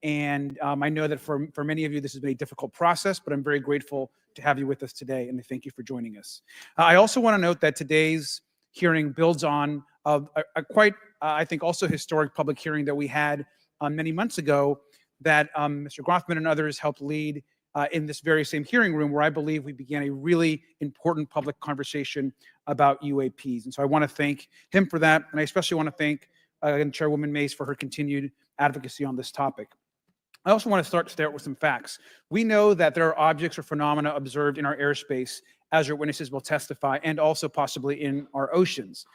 And I know that for many of you, this has been a difficult process, but I'm very grateful to have you with us today, and thank you for joining us. I also want to note that today's hearing builds on a quite, I think, also historic public hearing that we had many months ago that Mr. Groverthman and others helped lead in this very same hearing room, where I believe we began a really important public conversation about UAPs. And so I want to thank him for that, and I especially want to thank Chairwoman Mace for her continued advocacy on this topic. I also want to start with some facts. We know that there are objects or phenomena observed in our airspace, as our witnesses will testify, and also possibly in our oceans.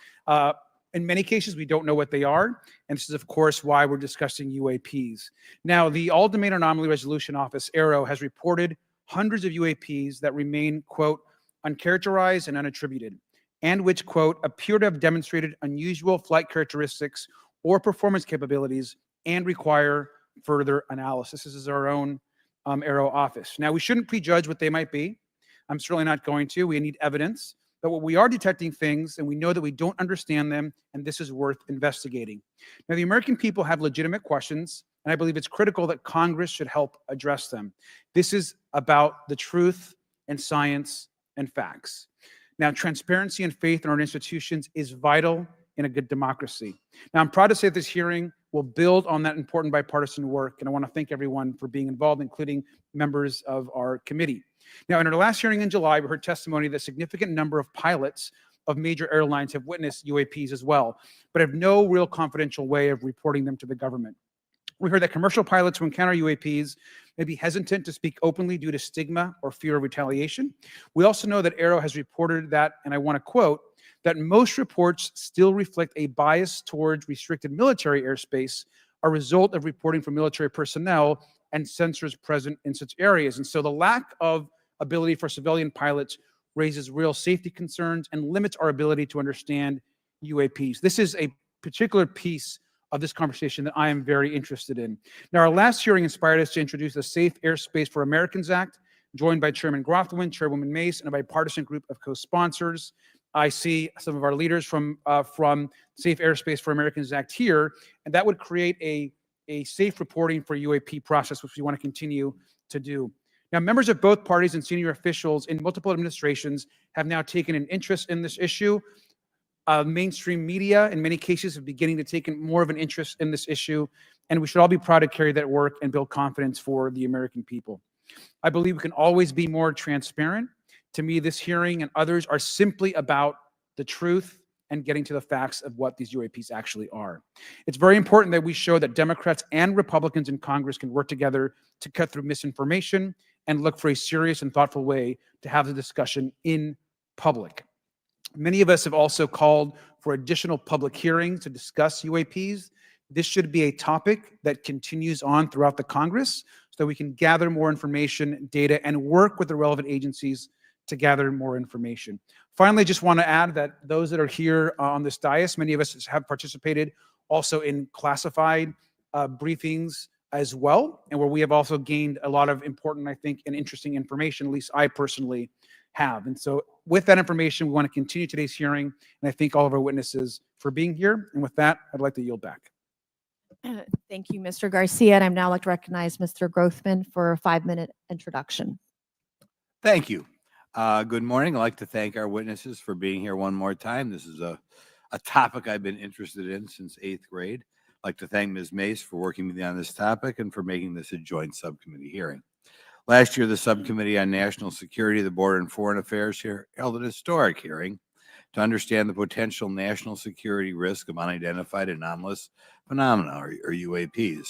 In many cases, we don't know what they are, and this is, of course, why we're discussing UAPs. Now, the All-Domain Anomaly Resolution Office, AARO, has reported hundreds of UAPs that remain, quote, uncharacterized and unattributed, and which, quote, appear to have demonstrated unusual flight characteristics or performance capabilities and require further analysis. This is our own AARO office. Now, we shouldn't prejudge what they might be. I'm certainly not going to. We need evidence. But what we are detecting things, and we know that we don't understand them, and this is worth investigating. Now, the American people have legitimate questions, and I believe it's critical that Congress should help address them. This is about the truth and science and facts. Now, transparency and faith in our institutions is vital in a good democracy. Now, I'm proud to say that this hearing will build on that important bipartisan work, and I want to thank everyone for being involved, including members of our committee. Now, in our last hearing in July, we heard testimony that a significant number of pilots of major airlines have witnessed UAPs as well, but have no real confidential way of reporting them to the government. We heard that commercial pilots who encounter UAPs may be hesitant to speak openly due to stigma or fear of retaliation. We also know that AARO has reported that, and I want to quote, that most reports still reflect a bias towards restricted military airspace, a result of reporting from military personnel and sensors present in such areas. And so the lack of ability for civilian pilots raises real safety concerns and limits our ability to understand UAPs. This is a particular piece of this conversation that I am very interested in. Now, our last hearing inspired us to introduce the Safe Airspace for Americans Act, joined by Chairman Groverthman, Chairwoman Mace, and a bipartisan group of co-sponsors. I see some of our leaders from Safe Airspace for Americans Act here, and that would create a safe reporting for UAP process, which we want to continue to do. Now, members of both parties and senior officials in multiple administrations have now taken an interest in this issue. Mainstream media, in many cases, are beginning to take more of an interest in this issue, and we should all be proud to carry that work and build confidence for the American people. I believe we can always be more transparent. To me, this hearing and others are simply about the truth and getting to the facts of what these UAPs actually are. It's very important that we show that Democrats and Republicans in Congress can work together to cut through misinformation and look for a serious and thoughtful way to have the discussion in public. Many of us have also called for additional public hearings to discuss UAPs. This should be a topic that continues on throughout the Congress so that we can gather more information, data, and work with the relevant agencies to gather more information. Finally, just want to add that those that are here on this dais, many of us have participated also in classified briefings as well, and where we have also gained a lot of important, I think, and interesting information, at least I personally have. And so with that information, we want to continue today's hearing, and I thank all of our witnesses for being here. And with that, I'd like to yield back. Thank you, Mr. Garcia. And I'd now like to recognize Mr. Groverthman for a 5-minute introduction. Thank you. Good morning. I'd like to thank our witnesses for being here one more time. This is a topic I've been interested in since 8th grade. I'd like to thank Ms. Mace for working with me on this topic and for making this a joint subcommittee hearing. Last year, the Subcommittee on National Security, the Border and Foreign Affairs held an historic hearing to understand the potential national security risk of unidentified anomalous phenomena, or UAPs.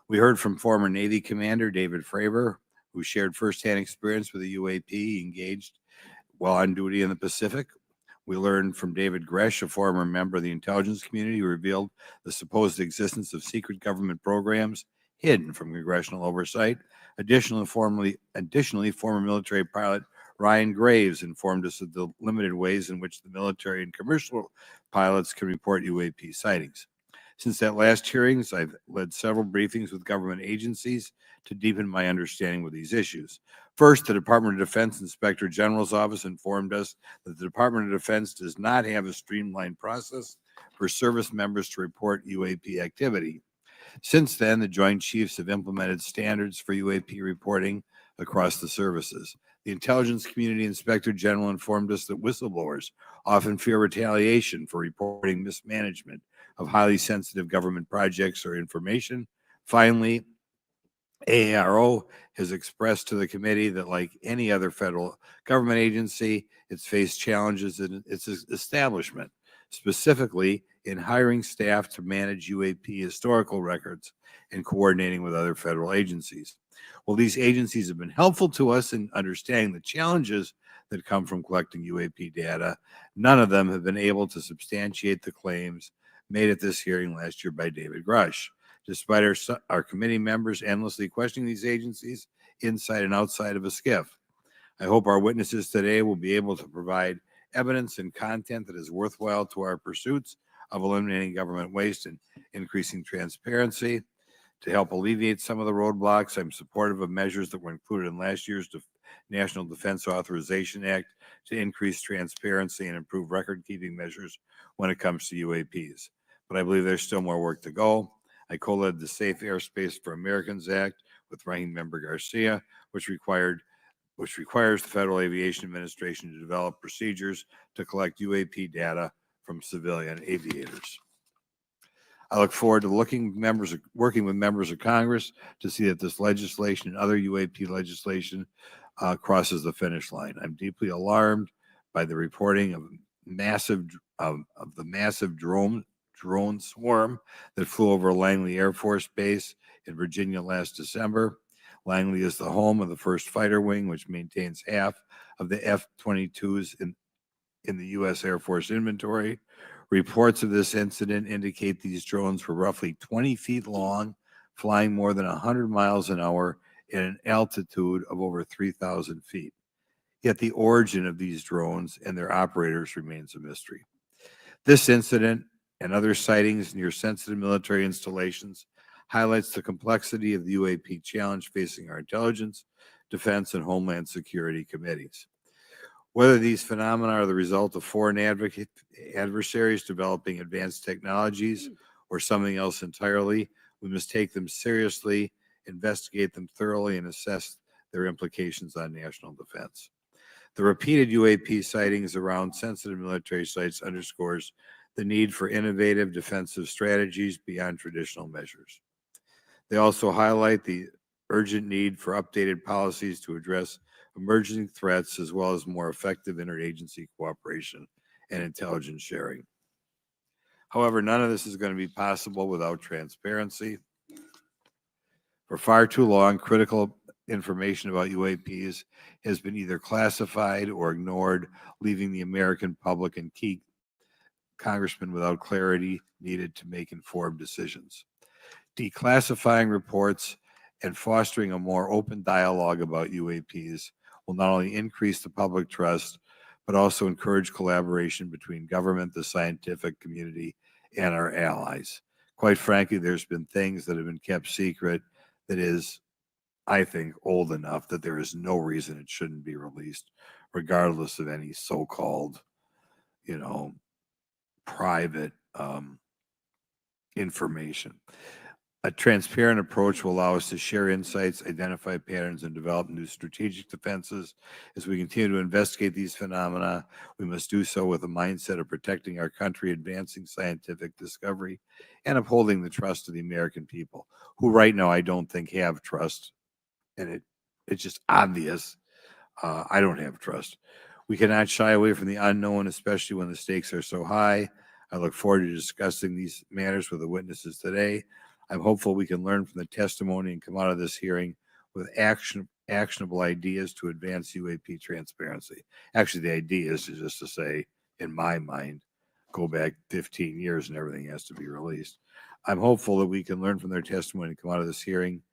We heard from former Navy Commander David Fravor, who shared firsthand experience with a UAP engaged while on duty in the Pacific. We learned from David Gresh, a former member of the intelligence community, who revealed the supposed existence of secret government programs hidden from congressional oversight. Additionally, former military pilot Ryan Graves informed us of the limited ways in which the military and commercial pilots can report UAP sightings. Since that last hearings, I've led several briefings with government agencies to deepen my understanding with these issues. First, the Department of Defense Inspector General's Office informed us that the Department of Defense does not have a streamlined process for service members to report UAP activity. Since then, the Joint Chiefs have implemented standards for UAP reporting across the services. The Intelligence Community Inspector General informed us that whistleblowers often fear retaliation for reporting mismanagement of highly sensitive government projects or information. Finally, AARO has expressed to the committee that, like any other federal government agency, it's faced challenges in its establishment, specifically in hiring staff to manage UAP historical records and coordinating with other federal agencies. While these agencies have been helpful to us in understanding the challenges that come from collecting UAP data, none of them have been able to substantiate the claims made at this hearing last year by David Grush. Despite our committee members endlessly questioning these agencies inside and outside of a SCIF. I hope our witnesses today will be able to provide evidence and content that is worthwhile to our pursuits of eliminating government waste and increasing transparency. To help alleviate some of the roadblocks, I'm supportive of measures that were included in last year's National Defense Authorization Act to increase transparency and improve record-keeping measures when it comes to UAPs. But I believe there's still more work to go. I co-led the Safe Airspace for Americans Act with Ranking Member Garcia, which requires the Federal Aviation Administration to develop procedures to collect UAP data from civilian aviators. I look forward to working with members of Congress to see that this legislation and other UAP legislation crosses the finish line. I'm deeply alarmed by the reporting of the massive drone swarm that flew over Langley Air Force Base in Virginia last December. Langley is the home of the 1st Fighter Wing, which maintains half of the F-22s in the U.S. Air Force inventory. Reports of this incident indicate these drones were roughly 20 feet long, flying more than 100 miles an hour at an altitude of over 3,000 feet. Yet the origin of these drones and their operators remains a mystery. This incident and other sightings near sensitive military installations highlights the complexity of the UAP challenge facing our intelligence, defense, and homeland security committees. Whether these phenomena are the result of foreign adversaries developing advanced technologies or something else entirely, we must take them seriously, investigate them thoroughly, and assess their implications on national defense. The repeated UAP sightings around sensitive military sites underscores the need for innovative defensive strategies beyond traditional measures. They also highlight the urgent need for updated policies to address emerging threats, as well as more effective interagency cooperation and intelligence sharing. However, none of this is going to be possible without transparency. For far too long, critical information about UAPs has been either classified or ignored, leaving the American public and key congressmen without clarity needed to make informed decisions. Declassifying reports and fostering a more open dialogue about UAPs will not only increase the public trust, but also encourage collaboration between government, the scientific community, and our allies. Quite frankly, there's been things that have been kept secret that is, I think, old enough that there is no reason it shouldn't be released, regardless of any so-called, private information. A transparent approach will allow us to share insights, identify patterns, and develop new strategic defenses. As we continue to investigate these phenomena, we must do so with a mindset of protecting our country, advancing scientific discovery, and upholding the trust of the American people, who right now I don't think have trust. And it's just obvious. I don't have trust. We cannot shy away from the unknown, especially when the stakes are so high. I look forward to discussing these matters with the witnesses today. I'm hopeful we can learn from the testimony and come out of this hearing with actionable ideas to advance UAP transparency. Actually, the idea is just to say, in my mind, go back 15 years and everything has to be released. I'm hopeful that we can learn from their testimony and come out of this hearing.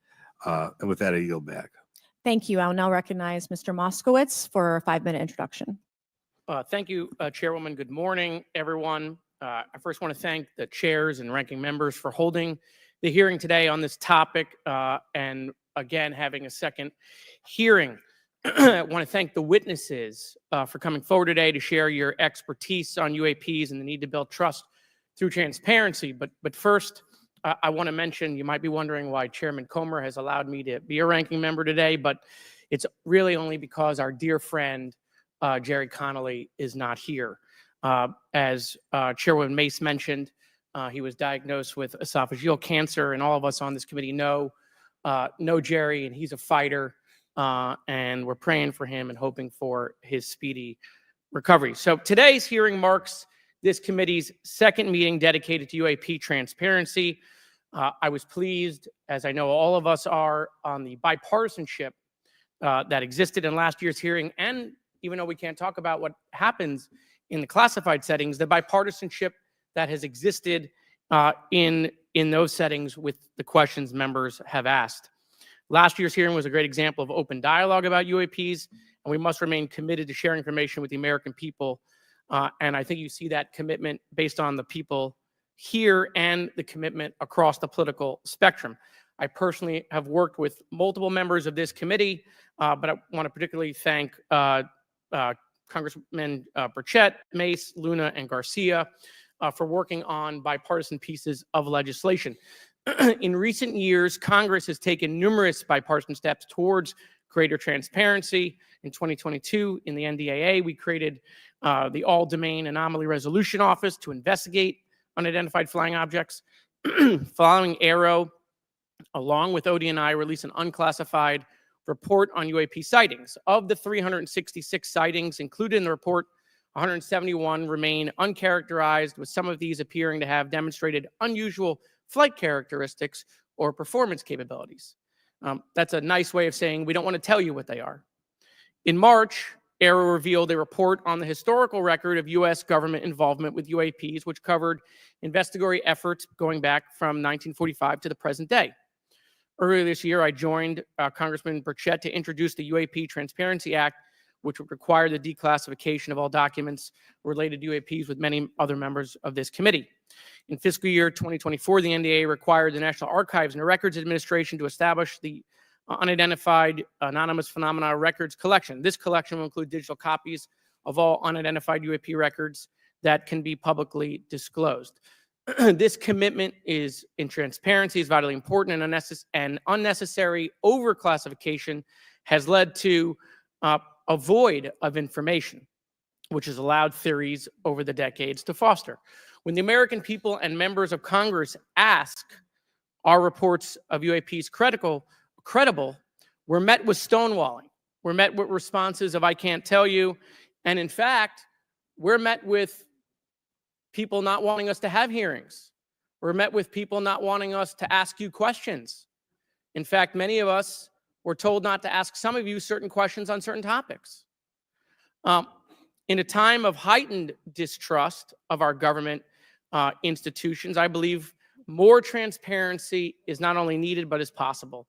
And with that, I yield back. Thank you. I'll now recognize Mr. Moskowitz for a 5-minute introduction. Thank you, Chairwoman. Good morning, everyone. I first want to thank the chairs and ranking members for holding the hearing today on this topic and again having a second hearing. I want to thank the witnesses for coming forward today to share your expertise on UAPs and the need to build trust through transparency. But first, I want to mention, you might be wondering why Chairman Comer has allowed me to be a ranking member today, but it's really only because our dear friend, Jerry Connolly, is not here. As Chairwoman Mace mentioned, he was diagnosed with esophageal cancer, and all of us on this committee know Jerry, and he's a fighter, and we're praying for him and hoping for his speedy recovery. So today's hearing marks this committee's second meeting dedicated to UAP transparency. I was pleased, as I know all of us are, on the bipartisanship that existed in last year's hearing, and even though we can't talk about what happens in the classified settings, the bipartisanship that has existed in those settings with the questions members have asked. Last year's hearing was a great example of open dialogue about UAPs, and we must remain committed to sharing information with the American people. And I think you see that commitment based on the people here and the commitment across the political spectrum. I personally have worked with multiple members of this committee, but I want to particularly thank Congressman Burchett, Mace, Luna, and Garcia for working on bipartisan pieces of legislation. In recent years, Congress has taken numerous bipartisan steps towards greater transparency. In 2022, in the NDAA, we created the All-Domain Anomaly Resolution Office to investigate unidentified flying objects. Following Aero, along with ODNI, released an unclassified report on UAP sightings. Of the 366 sightings included in the report, 171 remain uncharacterized, with some of these appearing to have demonstrated unusual flight characteristics or performance capabilities. That's a nice way of saying we don't want to tell you what they are. In March, Aero revealed a report on the historical record of U.S. government involvement with UAPs, which covered investigatory efforts going back from 1945 to the present day. Earlier this year, I joined Congressman Burchett to introduce the UAP Transparency Act, which would require the declassification of all documents related to UAPs with many other members of this committee. In fiscal year 2024, the NDAA required the National Archives and Records Administration to establish the Unidentified Anonymous Phenomena Records Collection. This collection will include digital copies of all unidentified UAP records that can be publicly disclosed. This commitment in transparency is vitally important, and unnecessary overclassification has led to a void of information, which has allowed theories over the decades to foster. When the American people and members of Congress ask, are reports of UAPs credible, we're met with stonewalling. We're met with responses of, I can't tell you. And in fact, we're met with people not wanting us to have hearings. We're met with people not wanting us to ask you questions. In fact, many of us were told not to ask some of you certain questions on certain topics. In a time of heightened distrust of our government institutions, I believe more transparency is not only needed, but is possible.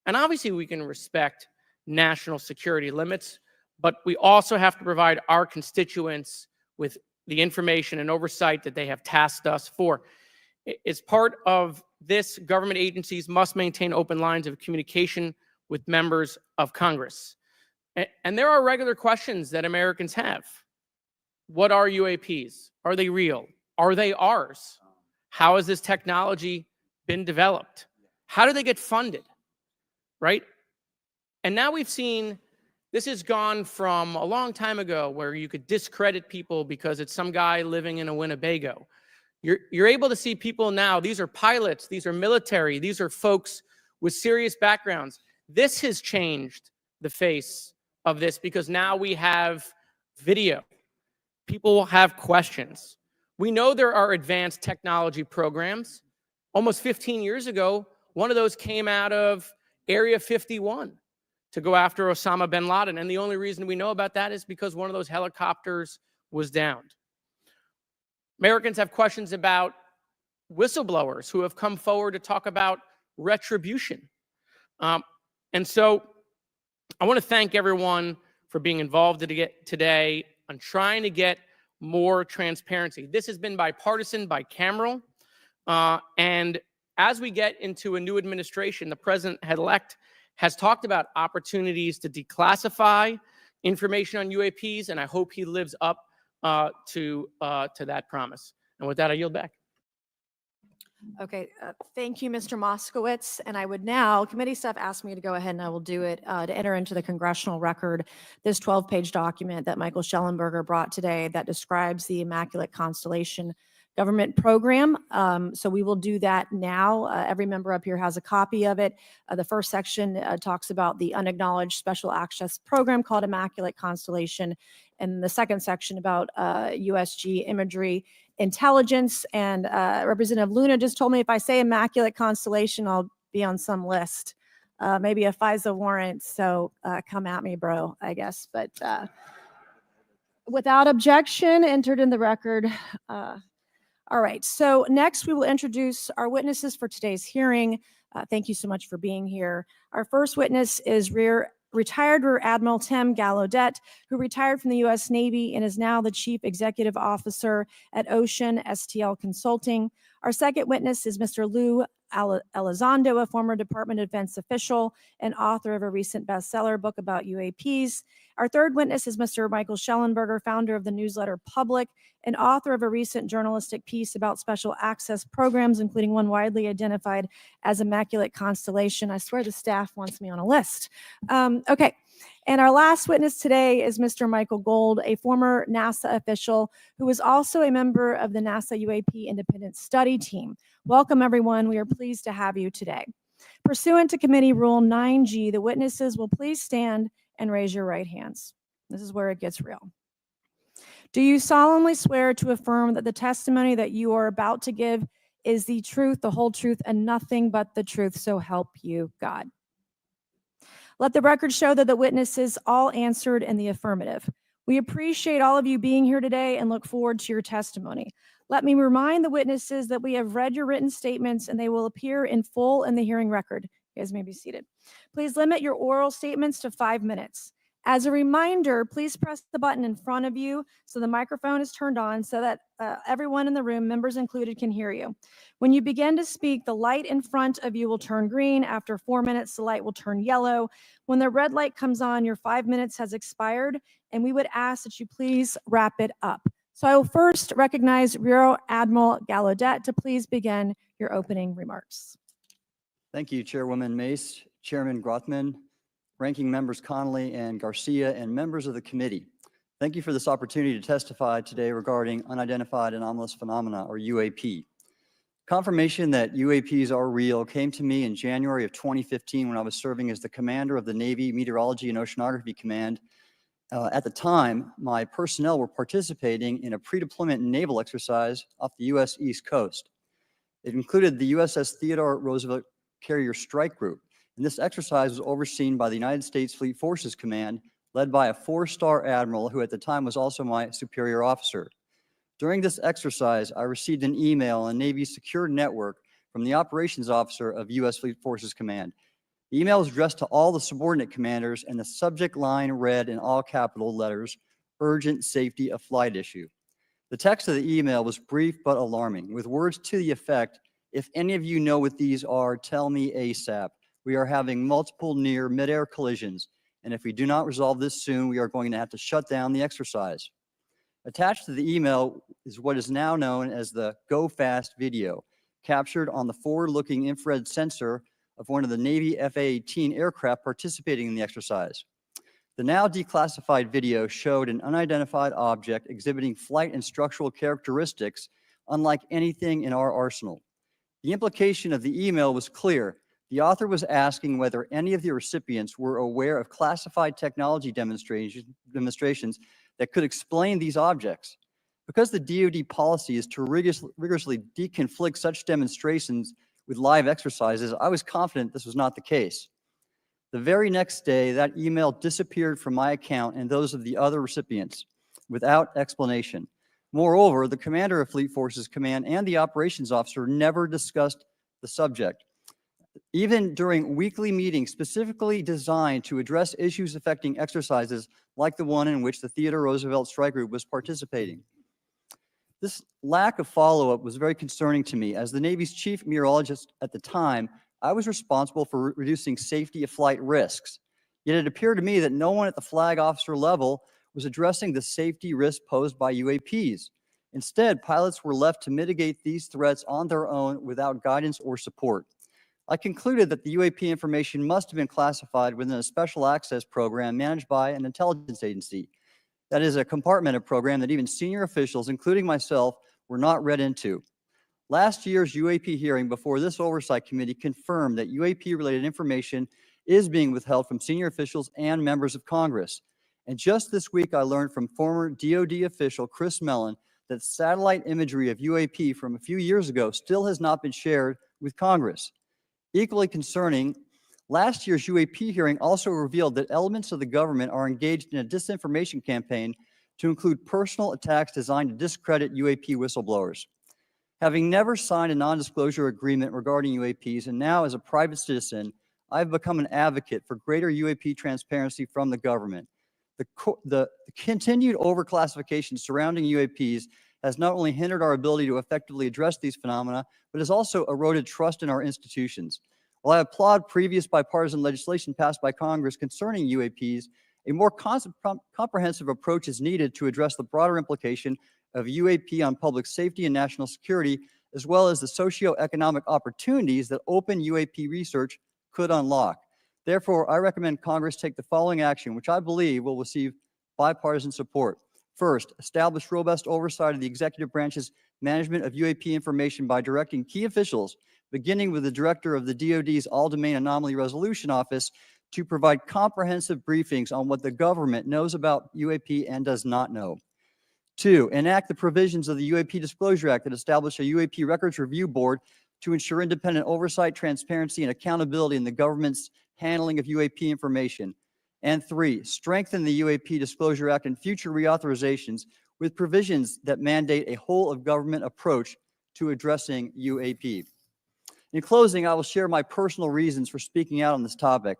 And obviously, we can respect national security limits, but we also have to provide our constituents with the information and oversight that they have tasked us for. As part of this, government agencies must maintain open lines of communication with members of Congress. And there are regular questions that Americans have. What are UAPs? Are they real? Are they ours? How has this technology been developed? How do they get funded? Right? And now we've seen this has gone from a long time ago where you could discredit people because it's some guy living in a Winnebago. You're able to see people now, these are pilots, these are military, these are folks with serious backgrounds. This has changed the face of this because now we have video. People will have questions. We know there are advanced technology programs. Almost 15 years ago, one of those came out of Area 51 to go after Osama bin Laden. And the only reason we know about that is because one of those helicopters was downed. Americans have questions about whistleblowers who have come forward to talk about retribution. And so I want to thank everyone for being involved today on trying to get more transparency. This has been bipartisan, bicameral. And as we get into a new administration, the president-elect has talked about opportunities to declassify information on UAPs, and I hope he lives up to that promise. And with that, I yield back. Okay, thank you, Mr. Moskowitz. And I would now, committee staff asked me to go ahead and I will do it, to enter into the congressional record this 12-page document that Michael Shellenberger brought today that describes the Immaculate Constellation government program. So we will do that now. Every member up here has a copy of it. The first section talks about the unacknowledged special access program called Immaculate Constellation. And the second section about USG imagery intelligence. And Representative Luna just told me if I say Immaculate Constellation, I'll be on some list, maybe a FISA warrant. So come at me, bro, I guess. But without objection, entered in the record. All right, so next we will introduce our witnesses for today's hearing. Thank you so much for being here. Our first witness is retired Rear Admiral Gallaudet, who retired from the U.S. Navy and is now the Chief Executive Officer at Ocean STL Consulting. Our second witness is Mr. Lou Elizondo, a former Department of Defense official and author of a recent bestseller book about UAPs. Our third witness is Mr. Michael Shellenberger, founder of the newsletter Public and author of a recent journalistic piece about special access programs, including one widely identified as Immaculate Constellation. I swear the staff wants me on a list. Okay. And our last witness today is Mr. Michael Gold, a former NASA official who is also a member of the NASA UAP Independent Study Team. Welcome, everyone. We are pleased to have you today. Pursuant to Committee Rule 9G, the witnesses will please stand and raise your right hands. This is where it gets real. Do you solemnly swear to affirm that the testimony that you are about to give is the truth, the whole truth, and nothing but the truth, so help you God? Let the record show that the witnesses all answered in the affirmative. We appreciate all of you being here today and look forward to your testimony. Let me remind the witnesses that we have read your written statements and they will appear in full in the hearing record. You guys may be seated. Please limit your oral statements to 5 minutes. As a reminder, please press the button in front of you so the microphone is turned on so that everyone in the room, members included, can hear you. When you begin to speak, the light in front of you will turn green. After 4 minutes, the light will turn yellow. When the red light comes on, your 5 minutes has expired, and we would ask that you please wrap it up. So I will first recognize Rear Admiral Gallaudet to please begin your opening remarks. Thank you, Chairwoman Mace, Chairman Groverthman, Ranking Members Connolly and Garcia, and members of the committee. Thank you for this opportunity to testify today regarding unidentified anomalous phenomena, or UAP. Confirmation that UAPs are real came to me in January of 2015 when I was serving as the commander of the Navy Meteorology and Oceanography Command. At the time, my personnel were participating in a pre-deployment naval exercise off the U.S. East Coast. It included the USS Theodore Roosevelt Carrier Strike Group, and this exercise was overseen by the United States Fleet Forces Command, led by a 4-star admiral who at the time was also my superior officer. During this exercise, I received an email on Navy's secure network from the operations officer of U.S. Fleet Forces Command. The email was addressed to all the subordinate commanders, and the subject line read in all capital letters, "Urgent Safety of Flight Issue." The text of the email was brief but alarming, with words to the effect, "If any of you know what these are, tell me ASAP. We are having multiple near mid-air collisions, and if we do not resolve this soon, we are going to have to shut down the exercise." Attached to the email is what is now known as the Go Fast video, captured on the forward-looking infrared sensor of one of the Navy F-A-18 aircraft participating in the exercise. The now declassified video showed an unidentified object exhibiting flight and structural characteristics unlike anything in our arsenal. The implication of the email was clear. The author was asking whether any of the recipients were aware of classified technology demonstrations that could explain these objects. Because the DoD policy is to rigorously deconflict such demonstrations with live exercises, I was confident this was not the case. The very next day, that email disappeared from my account and those of the other recipients without explanation. Moreover, the commander of Fleet Forces Command and the operations officer never discussed the subject. Even during weekly meetings specifically designed to address issues affecting exercises like the one in which the Theodore Roosevelt Strike Group was participating. This lack of follow-up was very concerning to me. As the Navy's chief meteorologist at the time, I was responsible for reducing safety of flight risks. Yet it appeared to me that no one at the flag officer level was addressing the safety risk posed by UAPs. Instead, pilots were left to mitigate these threats on their own without guidance or support. I concluded that the UAP information must have been classified within a special access program managed by an intelligence agency. That is a compartmented program that even senior officials, including myself, were not read into. Last year's UAP hearing before this oversight committee confirmed that UAP-related information is being withheld from senior officials and members of Congress. And just this week, I learned from former DoD official Chris Mellon that satellite imagery of UAP from a few years ago still has not been shared with Congress. Equally concerning, last year's UAP hearing also revealed that elements of the government are engaged in a disinformation campaign to include personal attacks designed to discredit UAP whistleblowers. Having never signed a non-disclosure agreement regarding UAPs, and now as a private citizen, I've become an advocate for greater UAP transparency from the government. The continued overclassification surrounding UAPs has not only hindered our ability to effectively address these phenomena, but has also eroded trust in our institutions. While I applaud previous bipartisan legislation passed by Congress concerning UAPs, a more comprehensive approach is needed to address the broader implication of UAP on public safety and national security, as well as the socioeconomic opportunities that open UAP research could unlock. Therefore, I recommend Congress take the following action, which I believe will receive bipartisan support. First, establish robust oversight of the executive branch's management of UAP information by directing key officials, beginning with the director of the DoD's All-Domain Anomaly Resolution Office, to provide comprehensive briefings on what the government knows about UAP and does not know. Two, enact the provisions of the UAP Disclosure Act that establish a UAP Records Review Board to ensure independent oversight, transparency, and accountability in the government's handling of UAP information. And three, strengthen the UAP Disclosure Act and future reauthorizations with provisions that mandate a whole-of-government approach to addressing UAP. In closing, I will share my personal reasons for speaking out on this topic.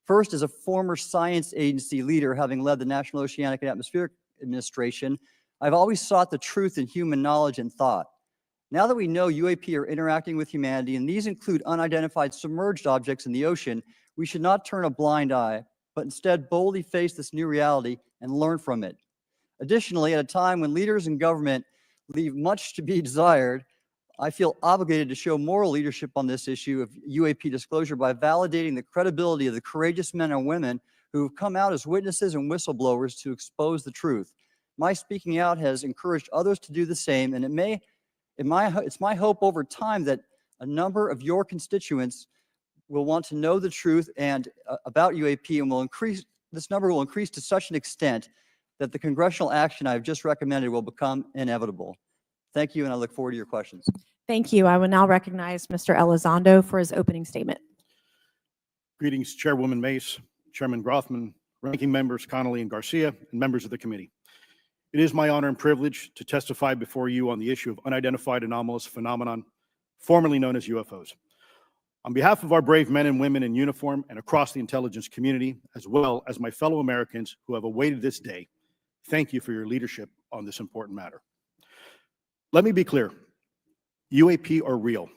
First, as a former science agency leader, having led the National Oceanic and Atmospheric Administration, I've always sought the truth in human knowledge and thought. Now that we know UAP are interacting with humanity, and these include unidentified submerged objects in the ocean, we should not turn a blind eye, but instead boldly face this new reality and learn from it. Additionally, at a time when leaders in government leave much to be desired, I feel obligated to show moral leadership on this issue of UAP disclosure by validating the credibility of the courageous men and women who have come out as witnesses and whistleblowers to expose the truth. My speaking out has encouraged others to do the same, and it's my hope over time that a number of your constituents will want to know the truth and about UAP, and this number will increase to such an extent that the congressional action I've just recommended will become inevitable. Thank you, and I look forward to your questions. Thank you. I will now recognize Mr. Elizondo for his opening statement. Greetings, Chairwoman Mace, Chairman Groverthman, Ranking Members Connolly and Garcia, and members of the committee. It is my honor and privilege to testify before you on the issue of unidentified anomalous phenomenon, formerly known as UFOs. On behalf of our brave men and women in uniform and across the intelligence community, as well as my fellow Americans who have awaited this day, thank you for your leadership on this important matter. Let me be clear, UAP are real.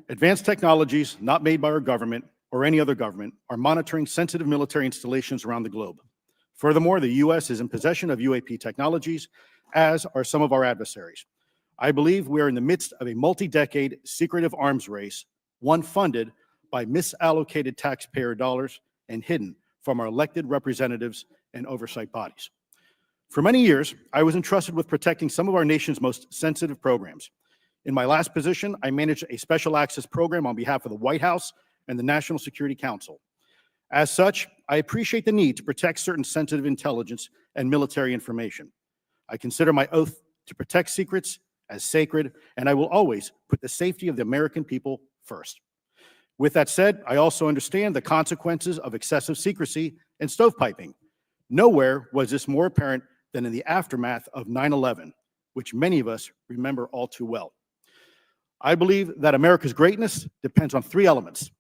Advanced technologies not made by our government or any other government are monitoring sensitive military installations around the globe. Furthermore, the U.S. is in possession of UAP technologies, as are some of our adversaries. I believe we are in the midst of a multi-decade secretive arms race, one funded by misallocated taxpayer dollars and hidden from our elected representatives and oversight bodies. For many years, I was entrusted with protecting some of our nation's most sensitive programs. In my last position, I managed a special access program on behalf of the White House and the National Security Council. As such, I appreciate the need to protect certain sensitive intelligence and military information. I consider my oath to protect secrets as sacred, and I will always put the safety of the American people first. With that said, I also understand the consequences of excessive secrecy and stovepiping. Nowhere was this more apparent than in the aftermath of 9/11, which many of us remember all too well. I believe that America's greatness depends on three elements: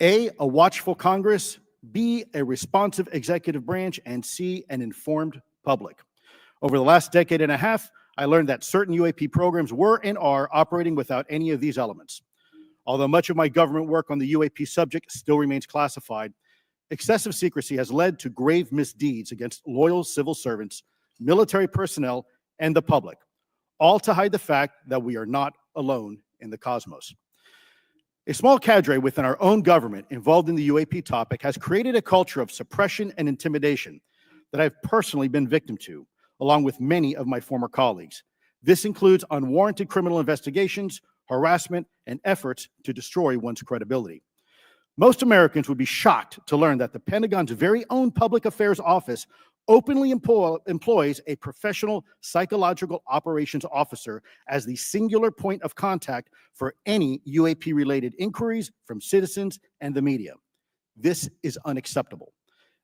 A, a watchful Congress; B, a responsive executive branch; and C, an informed public. Over the last decade and a half, I learned that certain UAP programs were and are operating without any of these elements. Although much of my government work on the UAP subject still remains classified, excessive secrecy has led to grave misdeeds against loyal civil servants, military personnel, and the public, all to hide the fact that we are not alone in the cosmos. A small cadre within our own government involved in the UAP topic has created a culture of suppression and intimidation that I've personally been victim to, along with many of my former colleagues. This includes unwarranted criminal investigations, harassment, and efforts to destroy one's credibility. Most Americans would be shocked to learn that the Pentagon's very own Public Affairs Office openly employs a professional psychological operations officer as the singular point of contact for any UAP-related inquiries from citizens and the media. This is unacceptable.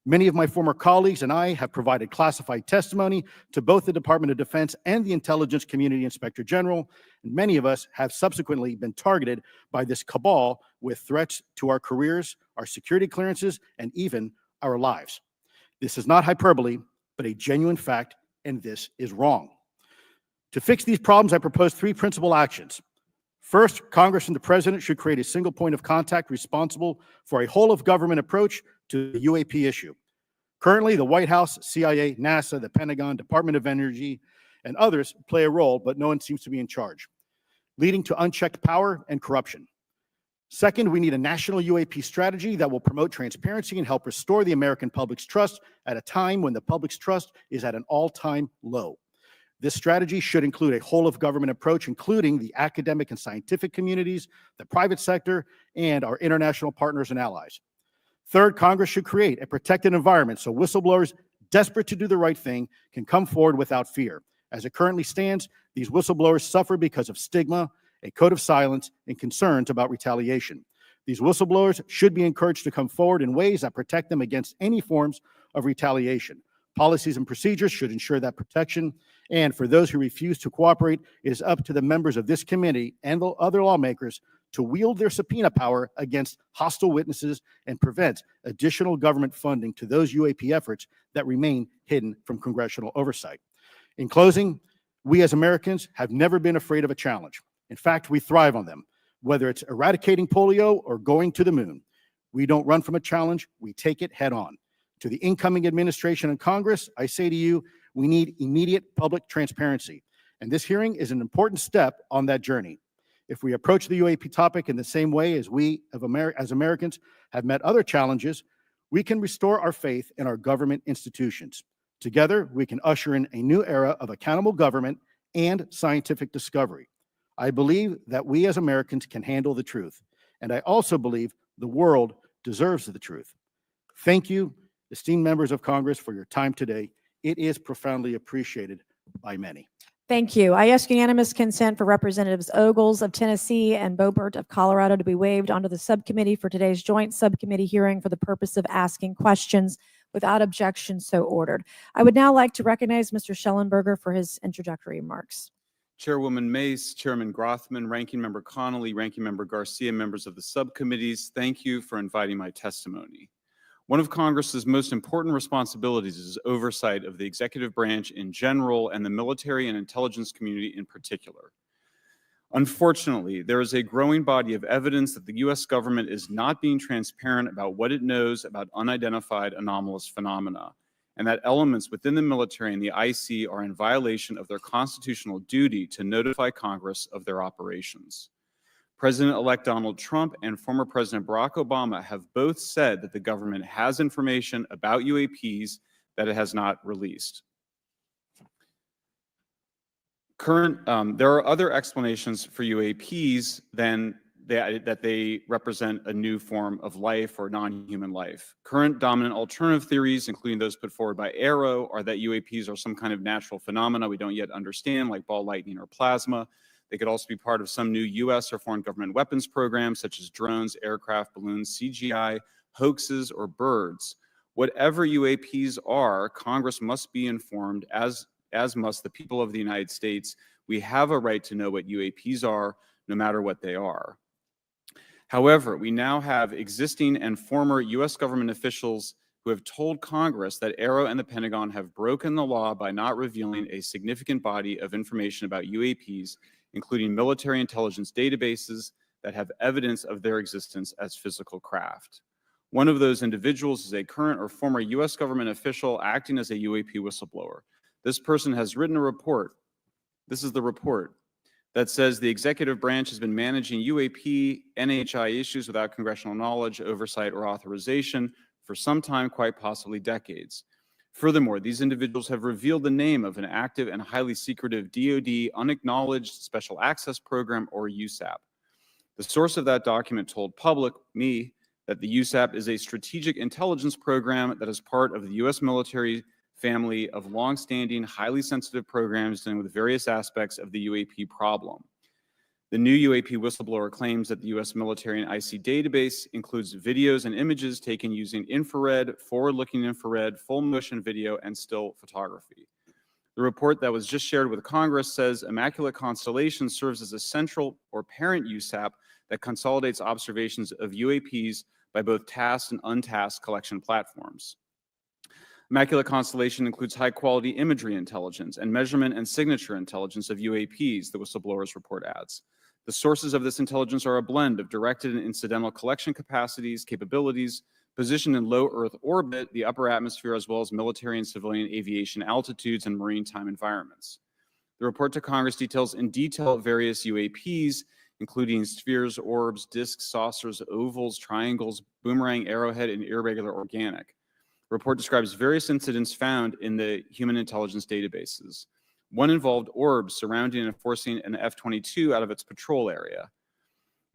Many of my former colleagues and I have provided classified testimony to both the Department of Defense and the Intelligence Community Inspector General, and many of us have subsequently been targeted by this cabal with threats to our careers, our security clearances, and even our lives. This is not hyperbole, but a genuine fact, and this is wrong. To fix these problems, I propose 3 principal actions. First, Congress and the President should create a single point of contact responsible for a whole-of-government approach to the UAP issue. Currently, the White House, CIA, NASA, the Pentagon, Department of Energy, and others play a role, but no one seems to be in charge, leading to unchecked power and corruption. Second, we need a national UAP strategy that will promote transparency and help restore the American public's trust at a time when the public's trust is at an all-time low. This strategy should include a whole-of-government approach, including the academic and scientific communities, the private sector, and our international partners and allies. Third, Congress should create a protected environment so whistleblowers desperate to do the right thing can come forward without fear. As it currently stands, these whistleblowers suffer because of stigma, a code of silence, and concerns about retaliation. These whistleblowers should be encouraged to come forward in ways that protect them against any forms of retaliation. Policies and procedures should ensure that protection, and for those who refuse to cooperate, it is up to the members of this committee and the other lawmakers to wield their subpoena power against hostile witnesses and prevent additional government funding to those UAP efforts that remain hidden from congressional oversight. In closing, we as Americans have never been afraid of a challenge. In fact, we thrive on them, whether it's eradicating polio or going to the moon. We don't run from a challenge, we take it head on. To the incoming administration and Congress, I say to you, we need immediate public transparency, and this hearing is an important step on that journey. If we approach the UAP topic in the same way as we as Americans have met other challenges, we can restore our faith in our government institutions. Together, we can usher in a new era of accountable government and scientific discovery. I believe that we as Americans can handle the truth, and I also believe the world deserves the truth. Thank you, esteemed members of Congress, for your time today. It is profoundly appreciated by many. Thank you. I ask unanimous consent for Representatives Ogles of Tennessee and Boebert of Colorado to be waived onto the subcommittee for today's joint subcommittee hearing for the purpose of asking questions. Without objection, so ordered. I would now like to recognize Mr. Shellenberger for his introductory remarks. Chairwoman Mace, Chairman Grothman, Ranking Member Connolly, Ranking Member Garcia, members of the subcommittees, thank you for inviting my testimony. One of Congress's most important responsibilities is oversight of the executive branch in general and the military and intelligence community in particular. Unfortunately, there is a growing body of evidence that the U.S. government is not being transparent about what it knows about unidentified anomalous phenomena, and that elements within the military and the IC are in violation of their constitutional duty to notify Congress of their operations. President-elect Donald Trump and former President Barack Obama have both said that the government has information about UAPs that it has not released. There are other explanations for UAPs than that they represent a new form of life or non-human life. Current dominant alternative theories, including those put forward by AARO, are that UAPs are some kind of natural phenomena we don't yet understand, like ball lightning or plasma. They could also be part of some new U.S. or foreign government weapons programs, such as drones, aircraft, balloons, CGI, hoaxes, or birds. Whatever UAPs are, Congress must be informed, as must the people of the United States. We have a right to know what UAPs are, no matter what they are. However, we now have existing and former U.S. government officials who have told Congress that AARO and the Pentagon have broken the law by not revealing a significant body of information about UAPs, including military intelligence databases that have evidence of their existence as physical craft. One of those individuals is a current or former U.S. government official acting as a UAP whistleblower. This person has written a report This is the report that says the executive branch has been managing UAP NHI issues without congressional knowledge, oversight, or authorization for some time, quite possibly decades. Furthermore, these individuals have revealed the name of an active and highly secretive DoD unacknowledged special access program, or USAP. The source of that document told me that the USAP is a strategic intelligence program that is part of the U.S. military family of longstanding, highly sensitive programs dealing with various aspects of the UAP problem. The new UAP whistleblower claims that the U.S. military and IC database includes videos and images taken using infrared, forward-looking infrared, full motion video, and still photography. The report that was just shared with Congress says Immaculate Constellation serves as a central or parent USAP that consolidates observations of UAPs by both tasked and untasked collection platforms. Immaculate Constellation includes high-quality imagery intelligence and measurement and signature intelligence of UAPs, the whistleblower's report adds. The sources of this intelligence are a blend of directed and incidental collection capabilities, positioned in low Earth orbit, the upper atmosphere, as well as military and civilian aviation altitudes and maritime environments. The report to Congress details in detail various UAPs, including spheres, orbs, disks, saucers, ovals, triangles, boomerang, arrowhead, and irregular organic. The report describes various incidents found in the human intelligence databases. One involved orbs surrounding and forcing an F-22 out of its patrol area.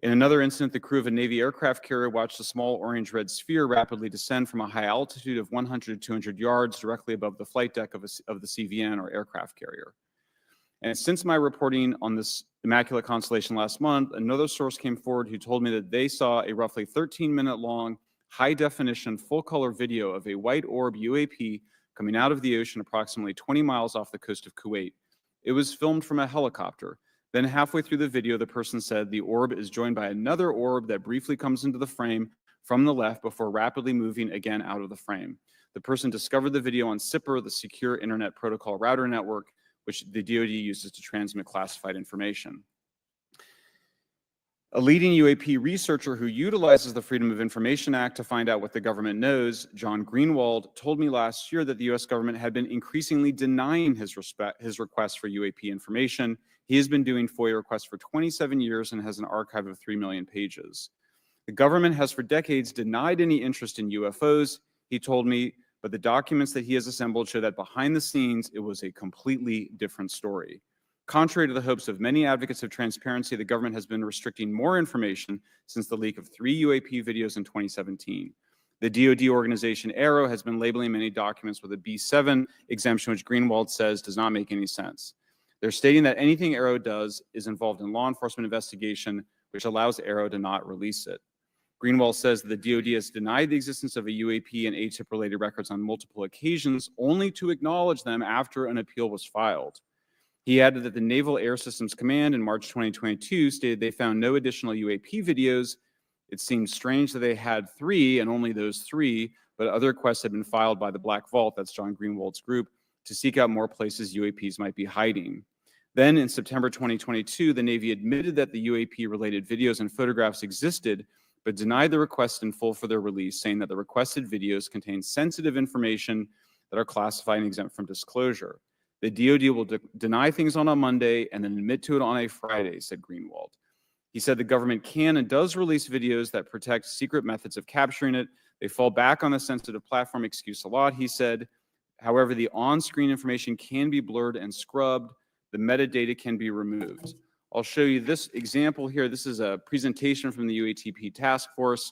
In another incident, the crew of a Navy aircraft carrier watched a small orange-red sphere rapidly descend from a high altitude of 100 to 200 yards directly above the flight deck of the CVN, or aircraft carrier. And since my reporting on this Immaculate Constellation last month, another source came forward who told me that they saw a roughly 13-minute-long, high-definition, full-color video of a white orb UAP coming out of the ocean approximately 20 miles off the coast of Kuwait. It was filmed from a helicopter. Then halfway through the video, the person said the orb is joined by another orb that briefly comes into the frame from the left before rapidly moving again out of the frame. The person discovered the video on SIPR, the Secure Internet Protocol Router Network, which the DoD uses to transmit classified information. A leading UAP researcher who utilizes the Freedom of Information Act to find out what the government knows, John Greenwald, told me last year that the U.S. government had been increasingly denying his requests for UAP information. He has been doing FOIA requests for 27 years and has an archive of 3 million pages. The government has for decades denied any interest in UFOs, he told me, but the documents that he has assembled show that behind the scenes, it was a completely different story. Contrary to the hopes of many advocates of transparency, the government has been restricting more information since the leak of 3 UAP videos in 2017. The DoD organization AARO has been labeling many documents with a B7 exemption, which Greenwald says does not make any sense. They're stating that anything AARO does is involved in law enforcement investigation, which allows AARO to not release it. Greenwald says that the DoD has denied the existence of a UAP and ATIP-related records on multiple occasions, only to acknowledge them after an appeal was filed. He added that the Naval Air Systems Command in March 2022 stated they found no additional UAP videos. It seemed strange that they had 3 and only those 3, but other requests had been filed by the Black Vault, that's John Greenwald's group, to seek out more places UAPs might be hiding. Then in September 2022, the Navy admitted that the UAP-related videos and photographs existed, but denied the request in full for their release, saying that the requested videos contain sensitive information that are classified and exempt from disclosure. The DoD will deny things on a Monday and then admit to it on a Friday, said Greenwald. He said the government can and does release videos that protect secret methods of capturing it. They fall back on the sensitive platform excuse a lot, he said. However, the on-screen information can be blurred and scrubbed. The metadata can be removed. I'll show you this example here. This is a presentation from the UATP task force.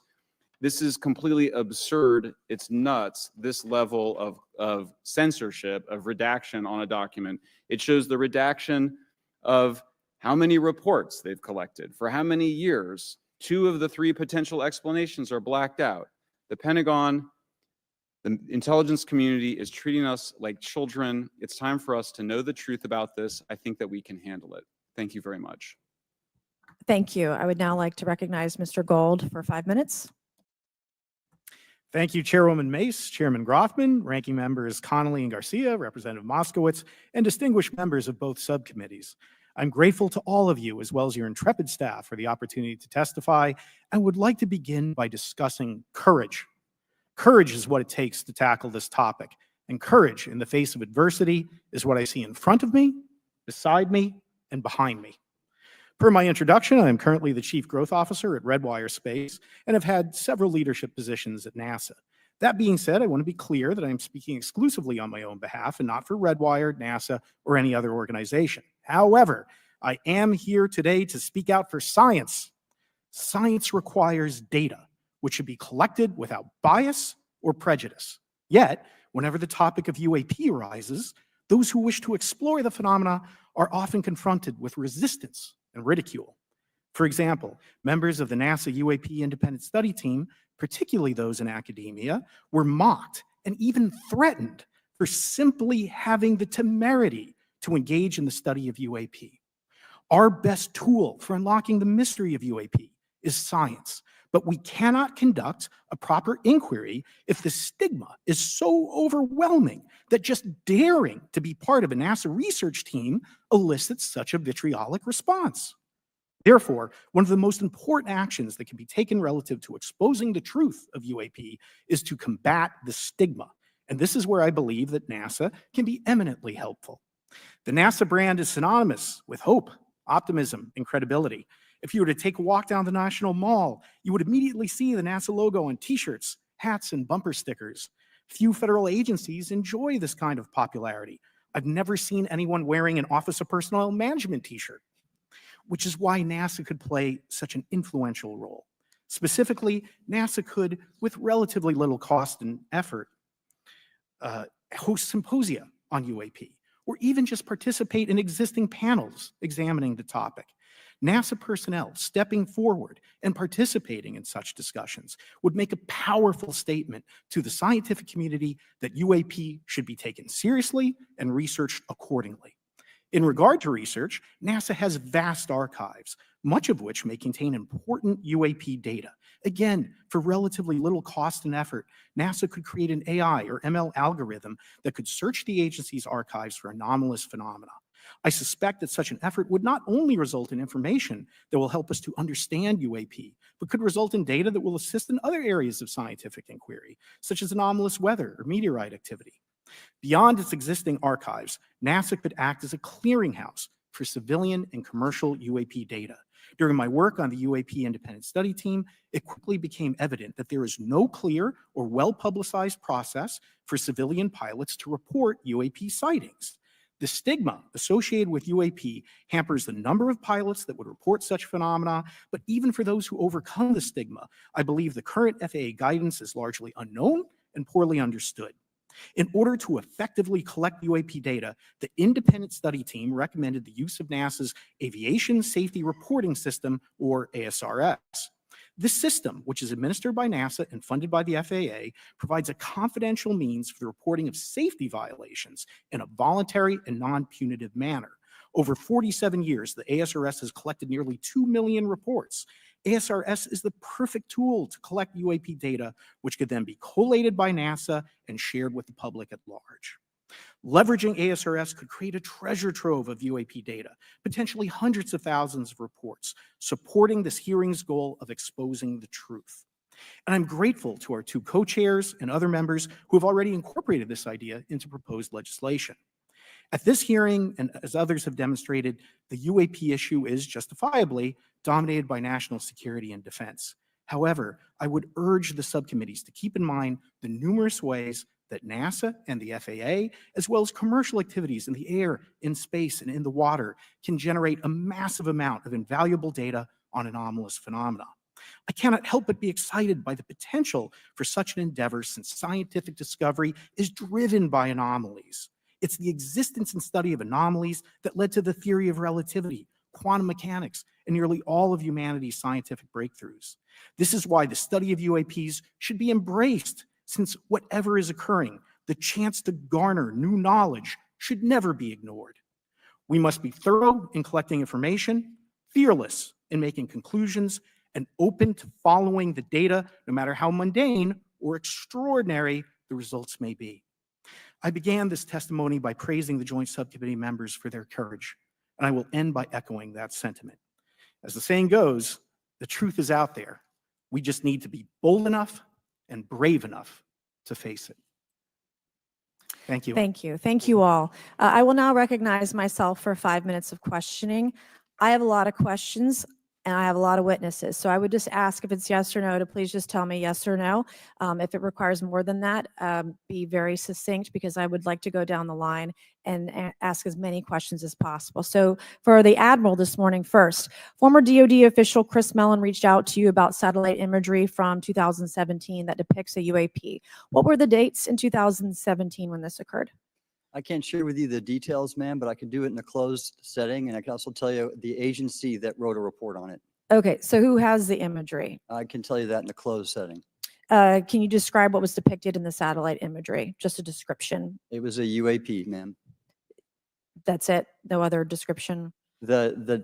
This is completely absurd. It's nuts, this level of censorship, of redaction on a document. It shows the redaction of how many reports they've collected, for how many years. 2 of the 3 potential explanations are blacked out. The Pentagon, the intelligence community is treating us like children. It's time for us to know the truth about this. I think that we can handle it. Thank you very much. Thank you. I would now like to recognize Mr. Gold for 5 minutes. Thank you, Chairwoman Mace, Chairman Groverthman, Ranking Members Connolly and Garcia, Representative Moskowitz, and distinguished members of both subcommittees. I'm grateful to all of you, as well as your intrepid staff, for the opportunity to testify, and would like to begin by discussing courage. Courage is what it takes to tackle this topic, and courage in the face of adversity is what I see in front of me beside me, and behind me. Per my introduction, I am currently the Chief Growth Officer at Redwire Space and have had several leadership positions at NASA. That being said, I want to be clear that I am speaking exclusively on my own behalf and not for Redwire, NASA, or any other organization. However, I am here today to speak out for science. Science requires data, which should be collected without bias or prejudice. Yet, whenever the topic of UAP arises, those who wish to explore the phenomena are often confronted with resistance and ridicule. For example, members of the NASA UAP independent study team, particularly those in academia, were mocked and even threatened for simply having the temerity to engage in the study of UAP. Our best tool for unlocking the mystery of UAP is science, but we cannot conduct a proper inquiry if the stigma is so overwhelming that just daring to be part of a NASA research team elicits such a vitriolic response. Therefore, one of the most important actions that can be taken relative to exposing the truth of UAP is to combat the stigma. And this is where I believe that NASA can be eminently helpful. The NASA brand is synonymous with hope, optimism, and credibility. If you were to take a walk down the National Mall, you would immediately see the NASA logo on t-shirts, hats, and bumper stickers. Few federal agencies enjoy this kind of popularity. I've never seen anyone wearing an Office of Personnel Management t-shirt, which is why NASA could play such an influential role. Specifically, NASA could, with relatively little cost and effort, host symposia on UAP, or even just participate in existing panels examining the topic. NASA personnel stepping forward and participating in such discussions would make a powerful statement to the scientific community that UAP should be taken seriously and researched accordingly. In regard to research, NASA has vast archives, much of which may contain important UAP data. Again, for relatively little cost and effort, NASA could create an AI or ML algorithm that could search the agency's archives for anomalous phenomena. I suspect that such an effort would not only result in information that will help us to understand UAP, but could result in data that will assist in other areas of scientific inquiry, such as anomalous weather or meteorite activity. Beyond its existing archives, NASA could act as a clearinghouse for civilian and commercial UAP data. During my work on the UAP independent study team, it quickly became evident that there is no clear or well-publicized process for civilian pilots to report UAP sightings. The stigma associated with UAP hampers the number of pilots that would report such phenomena, but even for those who overcome the stigma, I believe the current FAA guidance is largely unknown and poorly understood. In order to effectively collect UAP data, the independent study team recommended the use of NASA's Aviation Safety Reporting System, or ASRS. This system, which is administered by NASA and funded by the FAA, provides a confidential means for the reporting of safety violations in a voluntary and non-punitive manner. Over 47 years, the ASRS has collected nearly 2 million reports. ASRS is the perfect tool to collect UAP data, which could then be collated by NASA and shared with the public at large. Leveraging ASRS could create a treasure trove of UAP data, potentially hundreds of thousands of reports, supporting this hearing's goal of exposing the truth. And I'm grateful to our two co-chairs and other members who have already incorporated this idea into proposed legislation. At this hearing, and as others have demonstrated, the UAP issue is justifiably dominated by national security and defense. However, I would urge the subcommittees to keep in mind the numerous ways that NASA and the FAA, as well as commercial activities in the air, in space, and in the water, can generate a massive amount of invaluable data on anomalous phenomena. I cannot help but be excited by the potential for such an endeavor, since scientific discovery is driven by anomalies. It's the existence and study of anomalies that led to the theory of relativity, quantum mechanics, and nearly all of humanity's scientific breakthroughs. This is why the study of UAPs should be embraced, since whatever is occurring, the chance to garner new knowledge should never be ignored. We must be thorough in collecting information, fearless in making conclusions, and open to following the data, no matter how mundane or extraordinary the results may be. I began this testimony by praising the Joint Subcommittee members for their courage, and I will end by echoing that sentiment. As the saying goes, the truth is out there. We just need to be bold enough and brave enough to face it. Thank you. Thank you. Thank you all. I will now recognize myself for 5 minutes of questioning. I have a lot of questions and I have a lot of witnesses. So I would just ask if it's yes or no to please just tell me yes or no. If it requires more than that, be very succinct because I would like to go down the line and ask as many questions as possible. So for the Admiral this morning first, former DoD official Chris Mellon reached out to you about satellite imagery from 2017 that depicts a UAP. What were the dates in 2017 when this occurred? I can't share with you the details, ma'am, but I can do it in a closed setting, and I can also tell you the agency that wrote a report on it. Okay, so who has the imagery? I can tell you that in a closed setting. Can you describe what was depicted in the satellite imagery? Just a description. It was a UAP, ma'am. That's it? No other description? The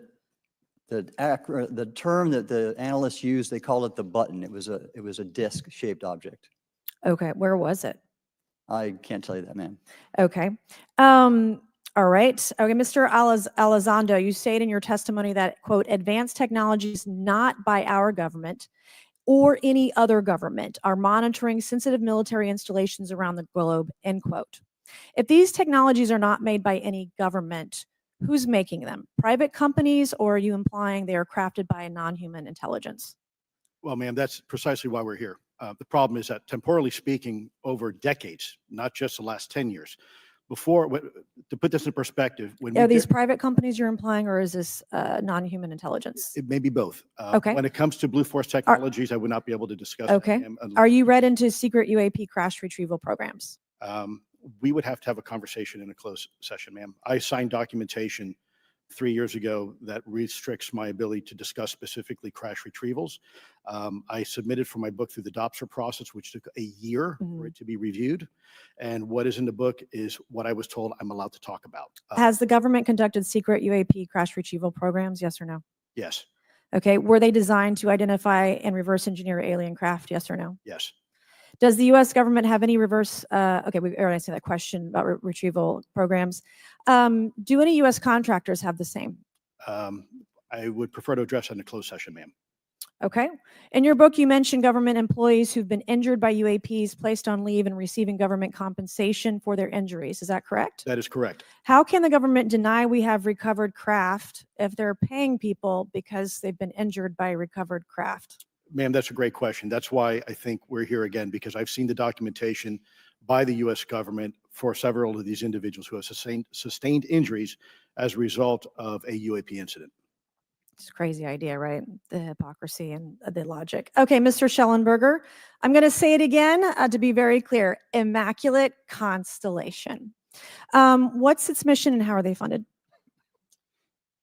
term that the analysts used, they called it the button. It was a disc-shaped object. Okay, where was it? I can't tell you that, ma'am. Okay. All right. Okay, Mr. Elizondo, you state in your testimony that, quote, advanced technologies not by our government or any other government are monitoring sensitive military installations around the globe, end quote. If these technologies are not made by any government, who's making them? Private companies, or are you implying they are crafted by a non-human intelligence? Well, ma'am, that's precisely why we're here. The problem is that temporally speaking, over decades, not just the last 10 years, to put this in perspective, when Are these private companies you're implying, or is this non-human intelligence? it may be both. Okay. When it comes to Blue Force Technologies, I would not be able to discuss. it, Okay. ma'am, Are you read into secret UAP crash retrieval programs? We would have to have a conversation in a closed session, ma'am. I signed documentation 3 years ago that restricts my ability to discuss specifically crash retrievals. I submitted for my book through the DOPSR process, which took a year for it to be reviewed. And what is in the book is what I was told I'm allowed to talk about. Has the government conducted secret UAP crash retrieval programs? Yes or no? Yes, Okay. Were they designed to identify and reverse engineer alien craft? Yes or no? yes. Does the U.S. government have any reverse? Okay, we've already answered that question about retrieval programs. Do any U.S. contractors have the same? I would prefer to address that in a closed session, ma'am. Okay. In your book, you mentioned government employees who've been injured by UAPs, placed on leave, and receiving government compensation for their injuries. Is that correct? That is correct. How can the government deny we have recovered craft if they're paying people because they've been injured by recovered craft? Ma'am, that's a great question. That's why I think we're here again, because I've seen the documentation by the U.S. government for several of these individuals who have sustained injuries as a result of a UAP incident. It's a crazy idea, right? The hypocrisy and the logic. Okay, Mr. Shellenberger, I'm going to say it again to be very clear. Immaculate Constellation. What's its mission and how are they funded?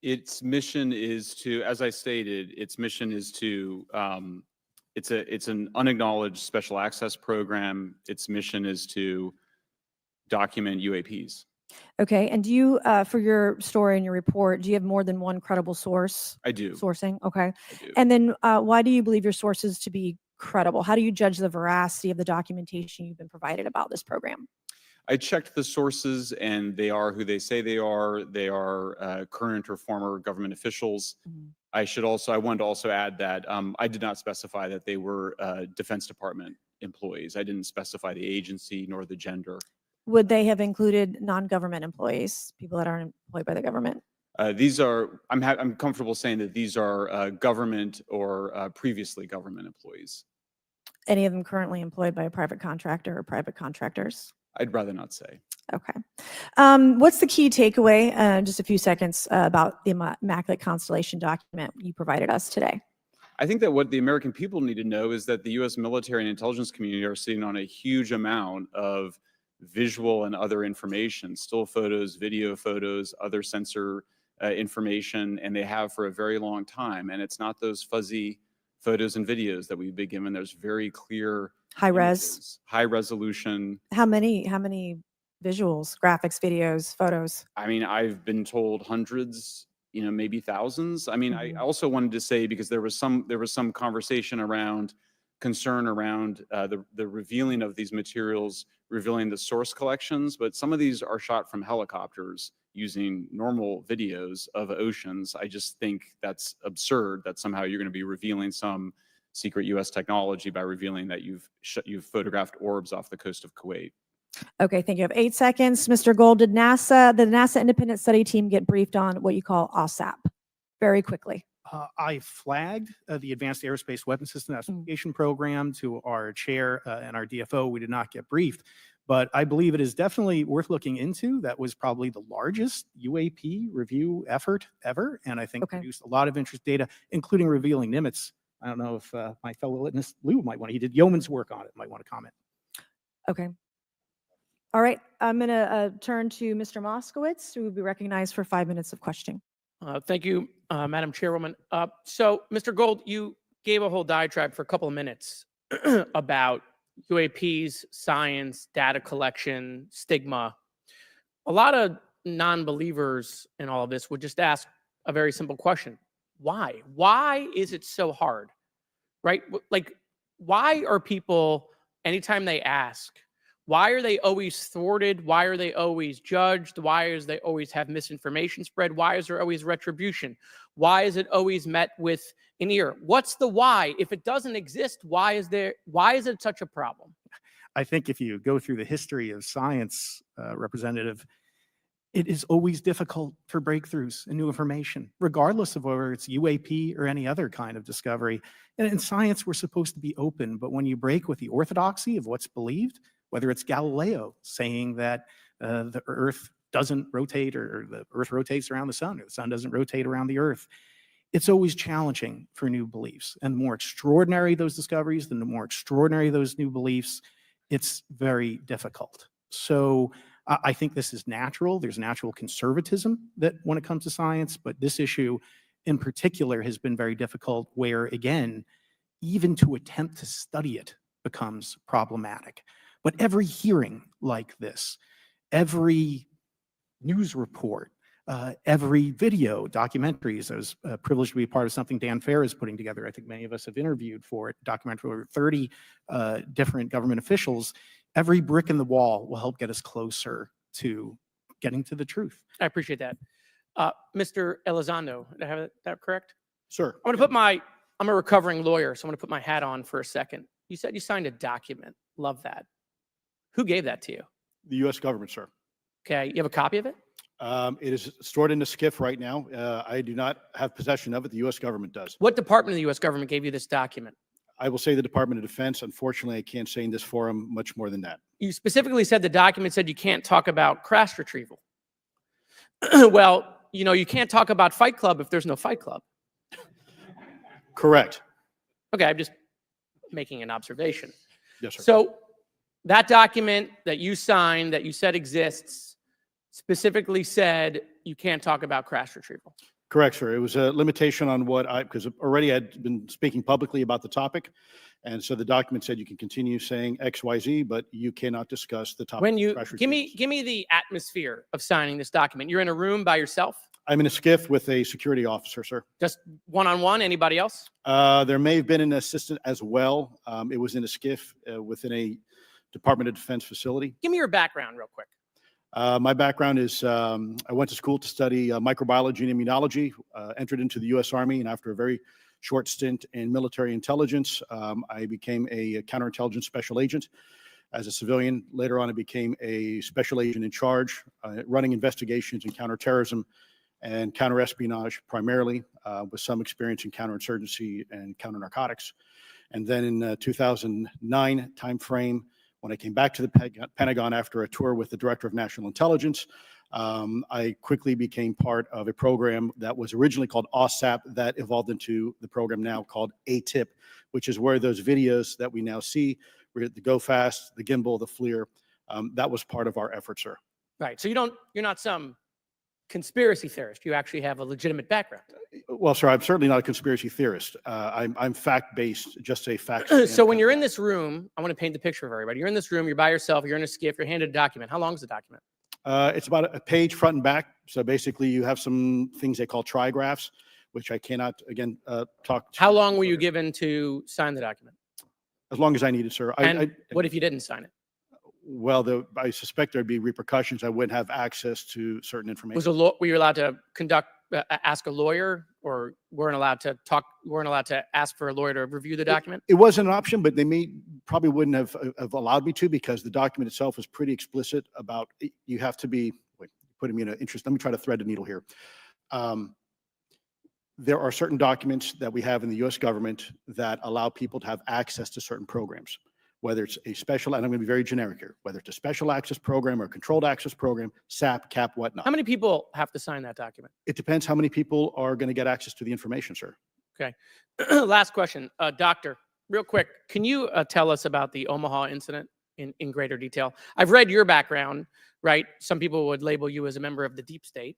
Its mission is to, as I stated, its mission is to, it's an unacknowledged special access program. Its mission is to document UAPs. Okay, and do you, for your story and your report, do you have more than one credible source? I do. Sourcing, okay. I do. And then why do you believe your sources to be credible? How do you judge the veracity of the documentation you've been provided about this program? I checked the sources and they are who they say they are. They are current or former government officials. I wanted to also add that I did not specify that they were Defense Department employees. I didn't specify the agency nor the gender. Would they have included non-government employees, people that aren't employed by the government? These are, I'm comfortable saying that these are government or previously government employees. Any of them currently employed by a private contractor or private contractors? I'd rather not say. Okay. What's the key takeaway, just a few seconds, about the Immaculate Constellation document you provided us today? I think that what the American people need to know is that the U.S. military and intelligence community are sitting on a huge amount of visual and other information, still photos, video photos, other sensor information, and they have for a very long time. And it's not those fuzzy photos and videos that we've been given. There's very clear High res. images, high resolution. How many visuals, graphics, videos, photos? I mean, I've been told hundreds, maybe thousands. I mean, I also wanted to say, because there was some conversation around concern around the revealing of these materials, revealing the source collections, but some of these are shot from helicopters using normal videos of oceans. I just think that's absurd that somehow you're going to be revealing some secret U.S. technology by revealing that you've photographed orbs off the coast of Kuwait. Okay, thank you. I have 8 seconds. Mr. Gold, did the NASA independent study team get briefed on what you call OSAP? Very quickly. I flagged the Advanced Aerospace Weapon System Application Program to our chair and our DFO. We did not get briefed, but I believe it is definitely worth looking into. That was probably the largest UAP review effort ever, and I think Okay. produced a lot of interest data, including revealing limits. I don't know if my fellow witness Lou might want to, he did yeoman's work on it, might want to comment. Okay. All right, I'm going to turn to Mr. Moskowitz, who will be recognized for 5 minutes of questioning. Thank you, Madam Chairwoman. So, Mr. Gold, you gave a whole diatribe for a couple of minutes about UAPs, science, data collection, stigma. A lot of non-believers in all of this would just ask a very simple question. Why? Why is it so hard? Right? Like, why are people, anytime they ask, why are they always thwarted? Why are they always judged? Why is they always have misinformation spread? Why is there always retribution? Why is it always met with an ear? What's the why? If it doesn't exist, why is it such a problem? I think if you go through the history of science, Representative, it is always difficult for breakthroughs and new information, regardless of whether it's UAP or any other kind of discovery. And in science, we're supposed to be open, but when you break with the orthodoxy of what's believed, whether it's Galileo saying that the Earth doesn't rotate or the Earth rotates around the sun or the sun doesn't rotate around the Earth, it's always challenging for new beliefs. And the more extraordinary those discoveries, the more extraordinary those new beliefs, it's very difficult. So I think this is natural. There's natural conservatism that when it comes to science, but this issue in particular has been very difficult where, again, even to attempt to study it becomes problematic. But every hearing like this, every news report, every video, documentaries, I was privileged to be a part of something Dan Fair is putting together. I think many of us have interviewed for it, documentary over 30 different government officials. Every brick in the wall will help get us closer to getting to the truth. I appreciate that. Mr. Elizondo, did I have that correct? Sir. I'm a recovering lawyer, so I'm going to put my hat on for a second. You said you signed a document. Love that. Who gave that to you? The U.S. government, sir. Okay, you have a copy of it? It is stored in a SCIF right now. I do not have possession of it. The U.S. government does. What department of the U.S. government gave you this document? I will say the Department of Defense. Unfortunately, I can't say in this forum much more than that. You specifically said the document said you can't talk about crash retrieval. Well, you know, you can't talk about Fight Club if there's no Fight Club. Correct. Okay, I'm just making an observation. Yes, sir. So that document that you signed, that you said exists, specifically said you can't talk about crash retrieval. Correct, sir. It was a limitation on because already I'd been speaking publicly about the topic. And so the document said you can continue saying X, Y, Z, but you cannot discuss the topic. When you, of crash give retrievals. me the atmosphere of signing this document. You're in a room by yourself? I'm in a SCIF with a security officer, sir. Just one-on-one, anybody else? There may have been an assistant as well. It was in a SCIF within a Department of Defense facility. Give me your background real quick. My background is I went to school to study microbiology and immunology, entered into the U.S. Army, and after a very short stint in military intelligence, I became a counterintelligence special agent. As a civilian, later on I became a special agent in charge, running investigations in counterterrorism and counterespionage primarily, with some experience in counterinsurgency and counter-narcotics. And then in 2009 timeframe, when I came back to the Pentagon after a tour with the Director of National Intelligence, I quickly became part of a program that was originally called OSAP that evolved into the program now called ATIP, which is where those videos that we now see, the Go Fast, the Gimbal, the FLIR, that was part of our effort, sir. Right. So you're not some conspiracy theorist. You actually have a legitimate background. Well, sir, I'm certainly not a conspiracy theorist. I'm fact-based, just a fact. So when you're in this room, I want to paint the picture for everybody. You're in this room, you're by yourself, you're in a SCIF, you're handed a document. How long is the document? It's about a page front and back. So basically you have some things they call trigraphs, which I cannot, again, talk to. How long were you given to sign the document? As long as I needed, sir. And what if you didn't sign it? Well, I suspect there'd be repercussions. I wouldn't have access to certain information. Were you allowed to ask a lawyer, or weren't allowed to ask for a lawyer to review the document? It wasn't an option, but they may probably wouldn't have allowed me to, because the document itself was pretty explicit about you have to be, wait, putting me in an interest. Let me try to thread the needle here. There are certain documents that we have in the U.S. government that allow people to have access to certain programs, whether it's a special, and I'm going to be very generic here, whether it's a special access program or a controlled access program, SAP, CAP, whatnot. How many people have to sign that document? It depends how many people are going to get access to the information, sir. Okay. Last question. Doctor, real quick, can you tell us about the Omaha incident in greater detail? I've read your background, right? Some people would label you as a member of the deep state,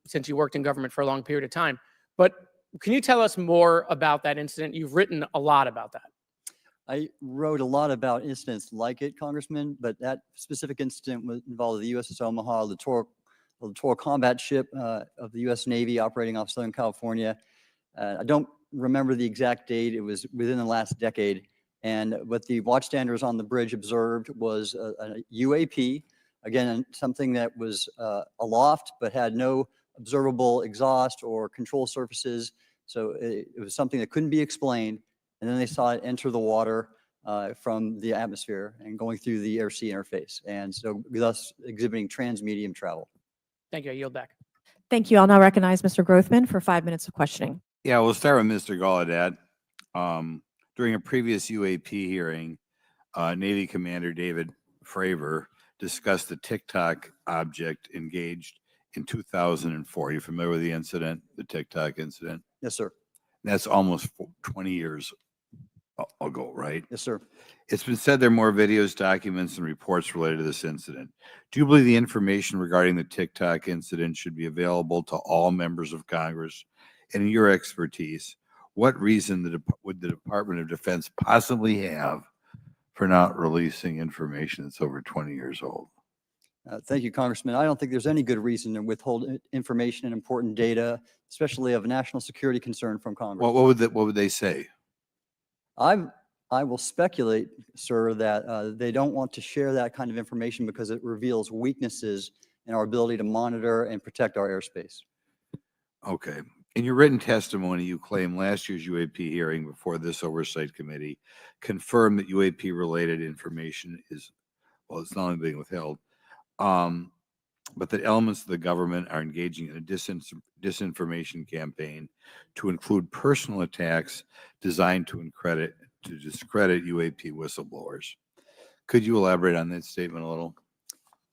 since you worked in government for a long period of time. But can you tell us more about that incident? You've written a lot about that. I wrote a lot about incidents like it, Congressman, but that specific incident involved the USS Omaha, littoral combat ship of the U.S. Navy operating off Southern California. I don't remember the exact date. It was within the last decade. And what the watchstanders on the bridge observed was a UAP, again, something that was aloft but had no observable exhaust or control surfaces. So it was something that couldn't be explained. And then they saw it enter the water from the atmosphere and going through the air-sea interface. And so thus exhibiting transmedium travel. Thank you. I yield back. Thank you. I'll now recognize Mr. Groverthman for 5 minutes of questioning. Yeah, we'll start with Mr. Gallaudet. During a previous UAP hearing, Navy Commander David Fravor discussed the TikTok object engaged in 2004. You familiar with the incident, the TikTok incident? Yes, sir. That's almost 20 years ago, right? Yes, sir. It's been said there are more videos, documents, and reports related to this incident. Do you believe the information regarding the TikTok incident should be available to all members of Congress? And in your expertise, what reason would the Department of Defense possibly have for not releasing information that's over 20 years old? Thank you, Congressman. I don't think there's any good reason to withhold information and important data, especially of national security concern from Congress. What would they say? I will speculate, sir, that they don't want to share that kind of information because it reveals weaknesses in our ability to monitor and protect our airspace. Okay. In your written testimony, you claim last year's UAP hearing before this oversight committee confirmed that UAP-related information is, well, it's not only being withheld, but that elements of the government are engaging in a disinformation campaign to include personal attacks designed to discredit UAP whistleblowers. Could you elaborate on that statement a little?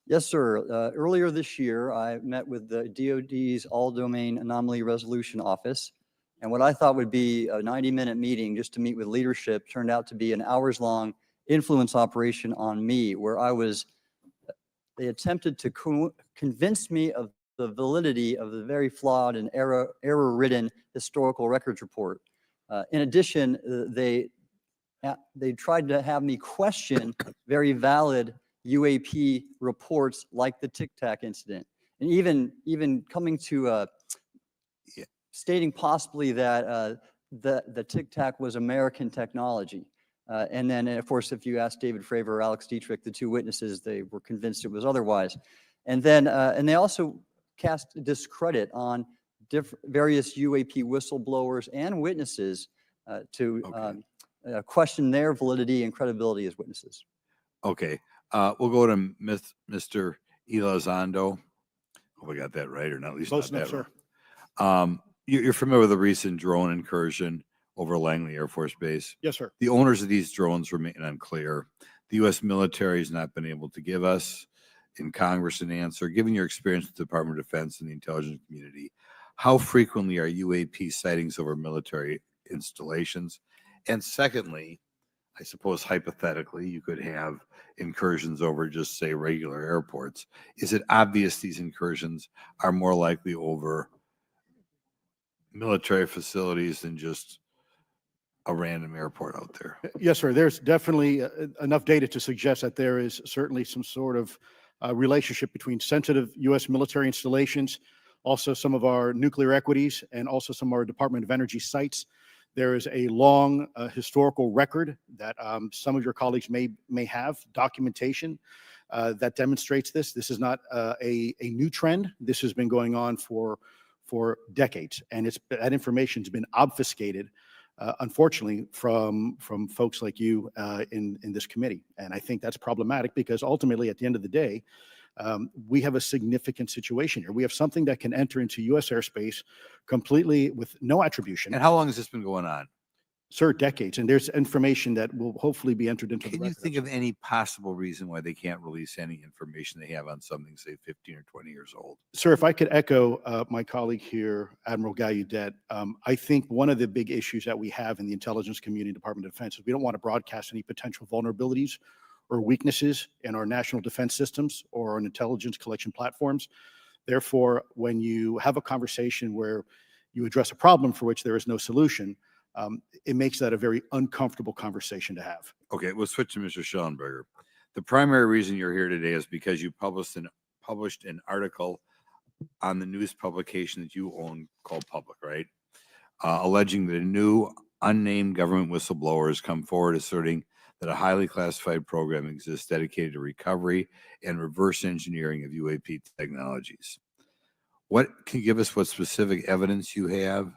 Yes, sir. Earlier this year, I met with the DoD's All-Domain Anomaly Resolution Office, and what I thought would be a 90-minute meeting just to meet with leadership turned out to be an hours-long influence operation on me, where they attempted to convince me of the validity of the very flawed and error-ridden historical records report. In addition, they tried to have me question very valid UAP reports like the Tic Tac incident, and even coming to stating possibly that the Tic Tac was American technology. And then, of course, if you ask David Fravor or Alex Dietrich, the two witnesses, they were convinced it was otherwise. And then, and they also cast discredit on various UAP whistleblowers and witnesses to question their validity and credibility as witnesses. Okay. We'll go to Mr. Elizondo. Hope I got that right, or not at least Close not enough, that sir. wrong. You're familiar with the recent drone incursion over Langley Air Force Base? Yes, sir. The owners of these drones remain unclear. The U.S. military has not been able to give us in Congress an answer. Given your experience with the Department of Defense and the intelligence community, how frequently are UAP sightings over military installations? And secondly, I suppose hypothetically, you could have incursions over just, say, regular airports. Is it obvious these incursions are more likely over military facilities than just a random airport out there? Yes, sir. There's definitely enough data to suggest that there is certainly some sort of relationship between sensitive U.S. military installations, also some of our nuclear equities, and also some of our Department of Energy sites. There is a long historical record that some of your colleagues may have, documentation that demonstrates this. This is not a new trend. This has been going on for decades, and that information has been obfuscated unfortunately, from folks like you in this committee. And I think that's problematic because ultimately, at the end of the day, we have a significant situation here. We have something that can enter into U.S. airspace completely with no attribution. And how long has this been going on? Sir, decades. And there's information that will hopefully be entered into the Can you record. think of any possible reason why they can't release any information they have on something, say, 15 or 20 years old? Sir, if I could echo my colleague here, Admiral Gallaudet, I think one of the big issues that we have in the intelligence community, Department of Defense, is we don't want to broadcast any potential vulnerabilities or weaknesses in our national defense systems or our intelligence collection platforms. Therefore, when you have a conversation where you address a problem for which there is no solution, it makes that a very uncomfortable conversation to have. Okay, we'll switch to Mr. Shellenberger. The primary reason you're here today is because you published an article on the news publication that you own called Public, right? Alleging that a new unnamed government whistleblower has come forward asserting that a highly classified program exists dedicated to recovery and reverse engineering of UAP technologies. Can you give us what specific evidence you have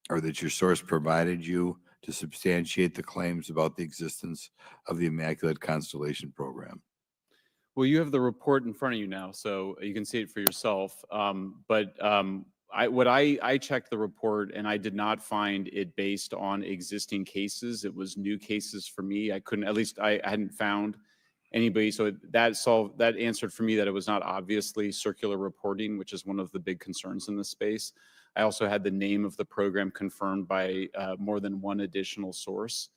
or that your source provided you to substantiate the claims about the existence of the Immaculate Constellation program? Well, you have the report in front of you now, so you can see it for yourself. I checked the report and I did not find it based on existing cases. It was new cases for me. I hadn't found anybody. So that answered for me that it was not obviously circular reporting, which is one of the big concerns in this space. I also had the name of the program confirmed by more than one additional source.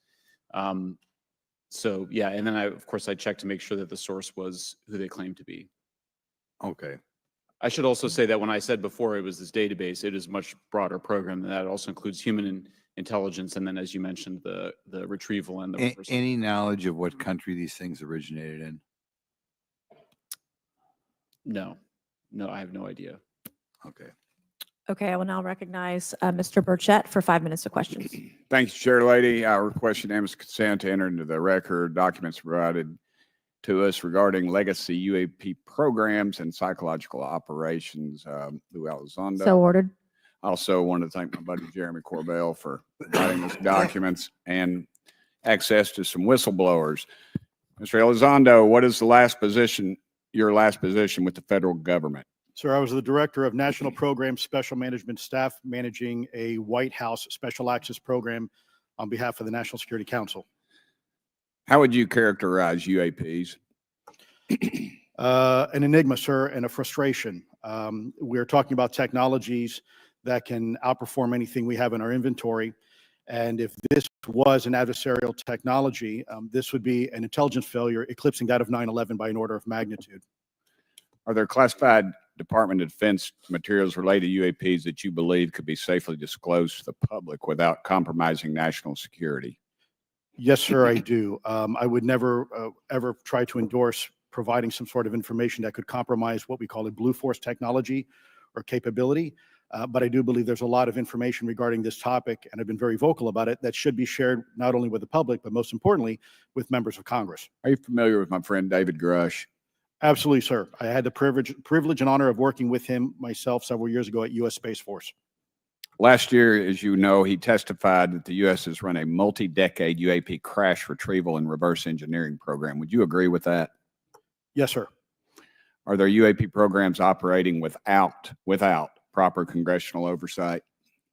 So yeah, and then of course I checked to make sure that the source was who they claimed to be. Okay. I should also say that when I said before it was this database, it is a much broader program than that. It also includes human intelligence, and then, as you mentioned, the retrieval and the reversal. Any knowledge of what country these things originated in? No, I have no idea. Okay. Okay, I will now recognize Mr. Burchett for 5 minutes of questions. Thank you, Chair Lady. I request unanimous consent to enter into the record documents provided to us regarding legacy UAP programs and psychological operations. Lou Elizondo. So ordered. I also want to thank my buddy Jeremy Corbell for providing us documents and access to some whistleblowers. Mr. Elizondo, what is your last position with the federal government? Sir, I was the Director of National Program Special Management Staff, managing a White House Special Access Program on behalf of the National Security Council. How would you characterize UAPs? An enigma, sir, and a frustration. We're talking about technologies that can outperform anything we have in our inventory. And if this was an adversarial technology, this would be an intelligence failure eclipsing that of 9/11 by an order of magnitude. Are there classified Department of Defense materials related to UAPs that you believe could be safely disclosed to the public without compromising national security? Yes, sir, I do. I would never, ever try to endorse providing some sort of information that could compromise what we call a blue force technology or capability. But I do believe there's a lot of information regarding this topic, and I've been very vocal about it, that should be shared not only with the public, but most importantly, with members of Congress. Are you familiar with my friend David Grush? Absolutely, sir. I had the privilege and honor of working with him myself several years ago at U.S. Space Force. Last year, as you know, he testified that the U.S. has run a multi-decade UAP crash retrieval and reverse engineering program. Would you agree with that? Yes, sir. Are there UAP programs operating without proper congressional oversight?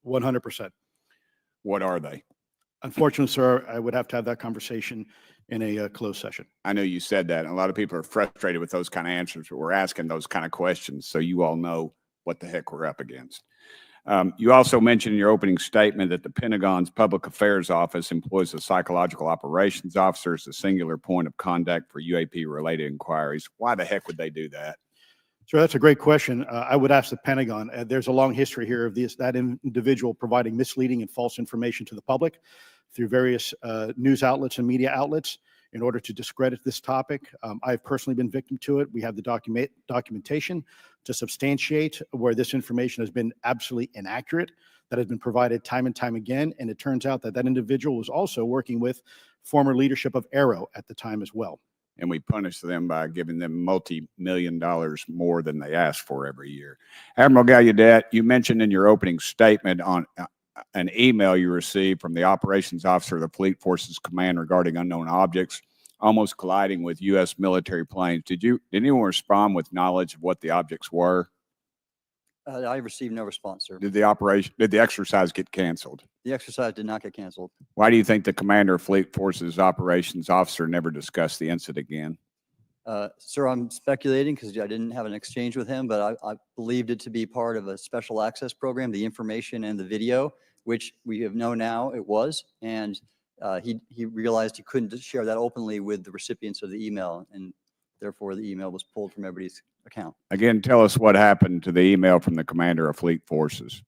100%. What are they? Unfortunately, sir, I would have to have that conversation in a closed session. I know you said that, and a lot of people are frustrated with those kind of answers, but we're asking those kind of questions so you all know what the heck we're up against. You also mentioned in your opening statement that the Pentagon's Public Affairs Office employs a psychological operations officer as a singular point of contact for UAP-related inquiries. Why the heck would they do that? Sir, that's a great question. I would ask the Pentagon. There's a long history here of that individual providing misleading and false information to the public through various news outlets and media outlets in order to discredit this topic. I've personally been victim to it. We have the documentation to substantiate where this information has been absolutely inaccurate, that has been provided time and time again. And it turns out that that individual was also working with former leadership of Aero at the time as well. And we punish them by giving them multi-million dollars more than they ask for every year. Admiral Gallaudet, you mentioned in your opening statement an email you received from the operations officer of the Fleet Forces Command regarding unknown objects almost colliding with U.S. military planes. Did anyone respond with knowledge of what the objects were? I received no response, sir. Did the exercise get canceled? The exercise did not get canceled. Why do you think the commander of Fleet Forces operations officer never discussed the incident again? Sir, I'm speculating because I didn't have an exchange with him, but I believed it to be part of a special access program, the information and the video, which we have known now it was. And he realized he couldn't share that openly with the recipients of the email, and therefore the email was pulled from everybody's account. Again, tell us what happened to the email from the commander of Fleet Forces.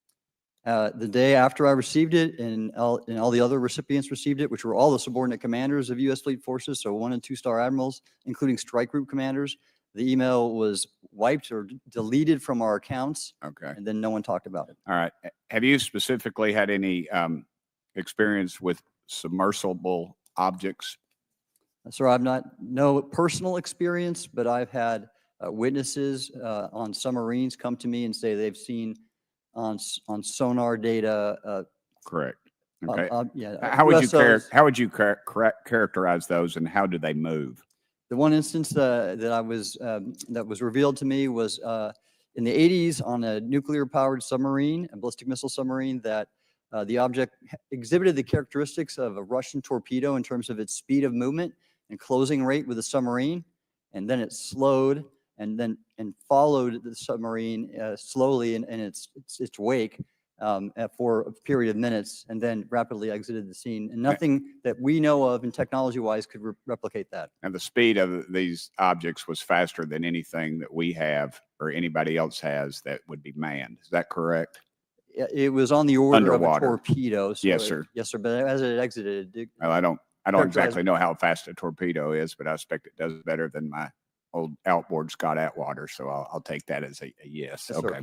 The day after I received it, and all the other recipients received it, which were all the subordinate commanders of U.S. Fleet Forces, so 1- and 2-star admirals, including strike group commanders, the email was wiped or deleted from our accounts, Okay. and then no one talked about it. All right. Have you specifically had any experience with submersible objects? Sir, I've no personal experience, but I've had witnesses on submarines come to me and say they've seen on sonar data. Correct. Okay. Yeah. How would USOs. how would you characterize those, and how do they move? The one instance that was revealed to me was in the 80s on a nuclear-powered submarine, a ballistic missile submarine, that the object exhibited the characteristics of a Russian torpedo in terms of its speed of movement and closing rate with the submarine, and then it slowed and followed the submarine slowly in its wake for a period of minutes, and then rapidly exited the scene. And nothing that we know of and technology-wise could replicate that. And the speed of these objects was faster than anything that we have or anybody else has that would be manned. Is that correct? It was on the order Underwater. of a torpedo. So Yes, sir. Yes, sir. But as it exited, Well, I don't Characterize- exactly know how fast a torpedo is, but I expect it does better than my old outboard Scott Atwater. So I'll take that as a yes. Yes, sir. Okay.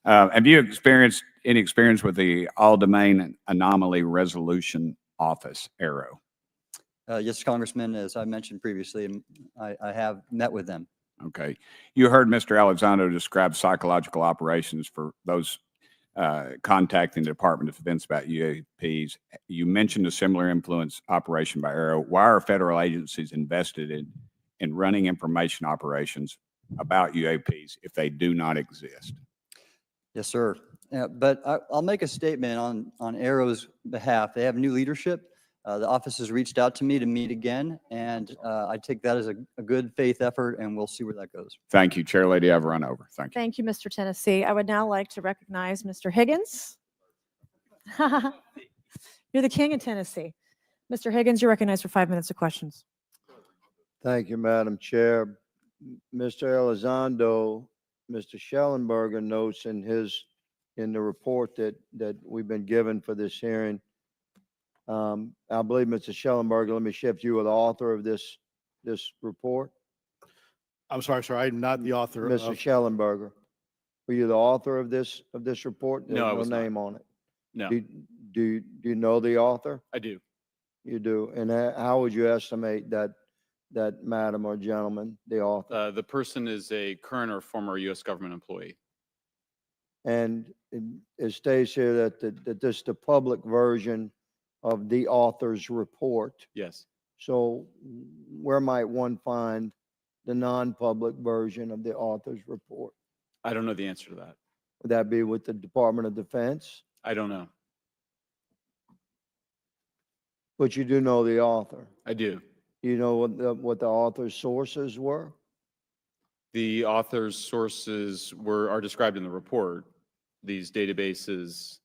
Have you experienced any experience with the All-Domain Anomaly Resolution Office, ARROW? Yes, Congressman, as I mentioned previously, I have met with them. Okay. You heard Mr. Elizondo describe psychological operations for those contacting the Department of Defense about UAPs. You mentioned a similar influence operation by ARROW. Why are federal agencies invested in running information operations about UAPs if they do not exist? Yes, sir. But I'll make a statement on ARROW's behalf. They have new leadership. The office has reached out to me to meet again, and I take that as a good faith effort, and we'll see where that goes. Thank you, Chair Lady. I've run over. Thank you. Thank you, Mr. Tennessee. I would now like to recognize Mr. Higgins. You're the king of Tennessee. Mr. Higgins, you're recognized for 5 minutes of questions. Thank you, Madam Chair. Mr. Elizondo, Mr. Shellenberger notes in the report that we've been given for this hearing. I believe, Mr. Shellenberger, let me shift you, are the author of this report. I'm sorry, sir. I'm not the author Mr. of. Shellenberger, were you the author of this report? No, I There's was not. name on it. No, Do you know the author? I do. You do. And how would you estimate that madam or gentleman, the author? The person is a current or former U.S. government employee. And it states here that this is the public version of the author's report. Yes. So where might one find the non-public version of the author's report? I don't know the answer to that. Would that be with the Department of Defense? I don't know. But you do know the author. I do. You know what the author's sources were? The author's sources are described in the report. These databases,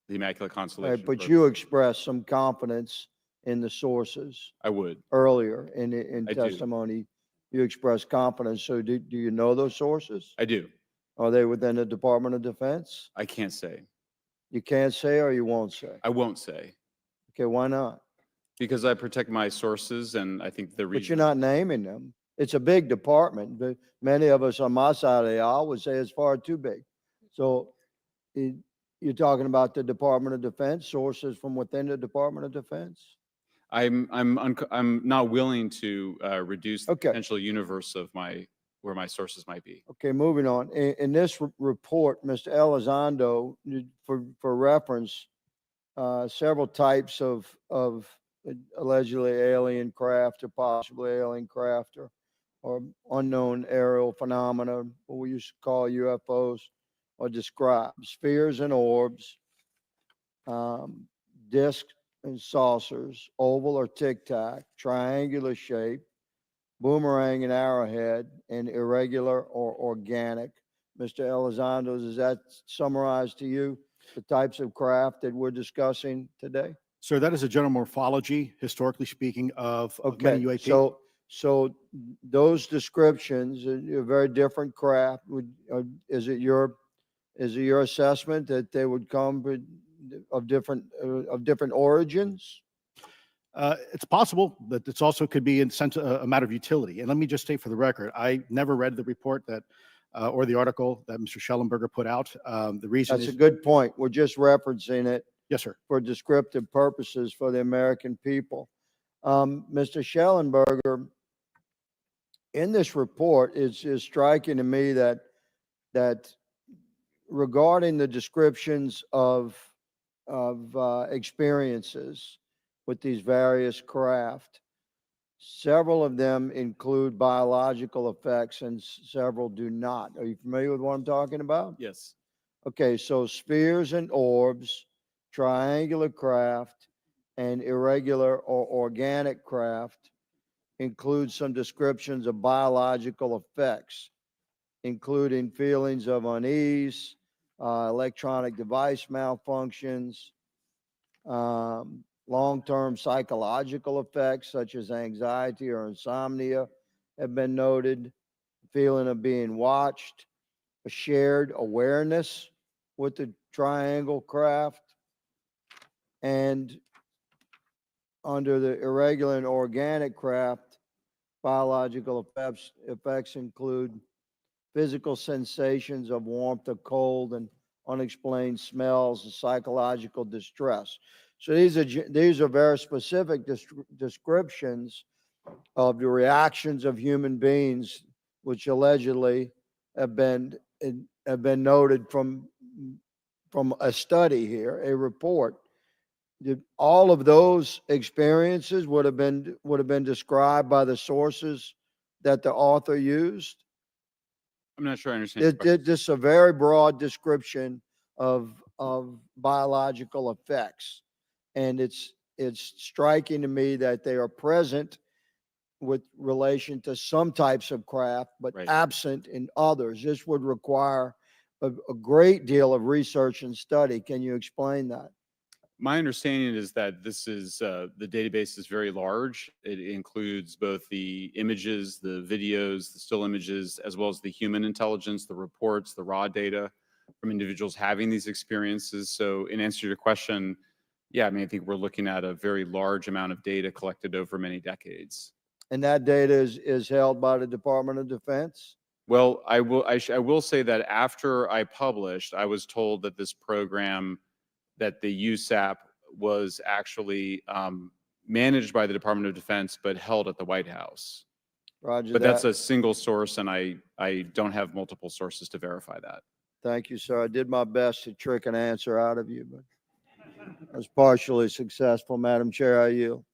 the Immaculate Constellation. Right, but Program. you expressed some confidence in the sources I would. earlier in I do. testimony. You expressed confidence. So do you know those sources? I do. Are they within the Department of Defense? I can't say. You can't say or you won't say? I won't say Okay, why not? because I protect my sources, and I think the But reason. you're not naming them. It's a big department, but many of us on my side of the aisle would say it's far too big. So you're talking about the Department of Defense, sources from within the Department of Defense? I'm not willing to reduce the Okay. potential universe of where my sources might be. Okay, moving on. In this report, Mr. Elizondo, for reference, several types of allegedly alien craft or possibly alien craft or unknown aerial phenomena, what we used to call UFOs, are described. Spheres and orbs, discs and saucers, oval or tic-tac, triangular shape, boomerang and arrowhead, and irregular or organic. Mr. Elizondo, does that summarize to you the types of craft that we're discussing today? Sir, that is a general morphology, historically speaking, of many Okay, UAP. so those descriptions are very different craft. Is it your assessment that they would come of different origins? It's possible, but it's also could be in sense a matter of utility. And let me just state for the record, I never read the report that or the article that Mr. Shellenberger put out. The reason That's a is, good point. We're just referencing it yes, sir. for descriptive purposes for the American people. Mr. Shellenberger, in this report, it's striking to me that regarding the descriptions of experiences with these various craft, several of them include biological effects and several do not. Are you familiar with what I'm talking about? Yes. Okay, so spheres and orbs, triangular craft, and irregular or organic craft include some descriptions of biological effects, including feelings of unease, electronic device malfunctions, long-term psychological effects such as anxiety or insomnia have been noted, feeling of being watched, a shared awareness with the triangle craft, and under the irregular and organic craft, biological effects include physical sensations of warmth or cold and unexplained smells and psychological distress. So these are very specific descriptions of the reactions of human beings, which allegedly have been noted from a study here, a report. All of those experiences would have been described by the sources that the author used. I'm not sure I understand. your question. This is a very broad description of biological effects, and it's striking to me that they are present with relation to some types of craft, but Right. absent in others. This would require a great deal of research and study. Can you explain that? My understanding is that this is the database is very large. It includes both the images, the videos, the still images, as well as the human intelligence, the reports, the raw data from individuals having these experiences. So in answer to your question, yeah, I mean, I think we're looking at a very large amount of data collected over many decades. And that data is held by the Department of Defense? Well, I will say that after I published, I was told that this program, that the USAP was actually managed by the Department of Defense, but held at the White House. Roger But that. that's a single source, and I don't have multiple sources to verify that. Thank you, sir. I did my best to trick an answer out of you, but I was partially successful. Madam Chair, I yield.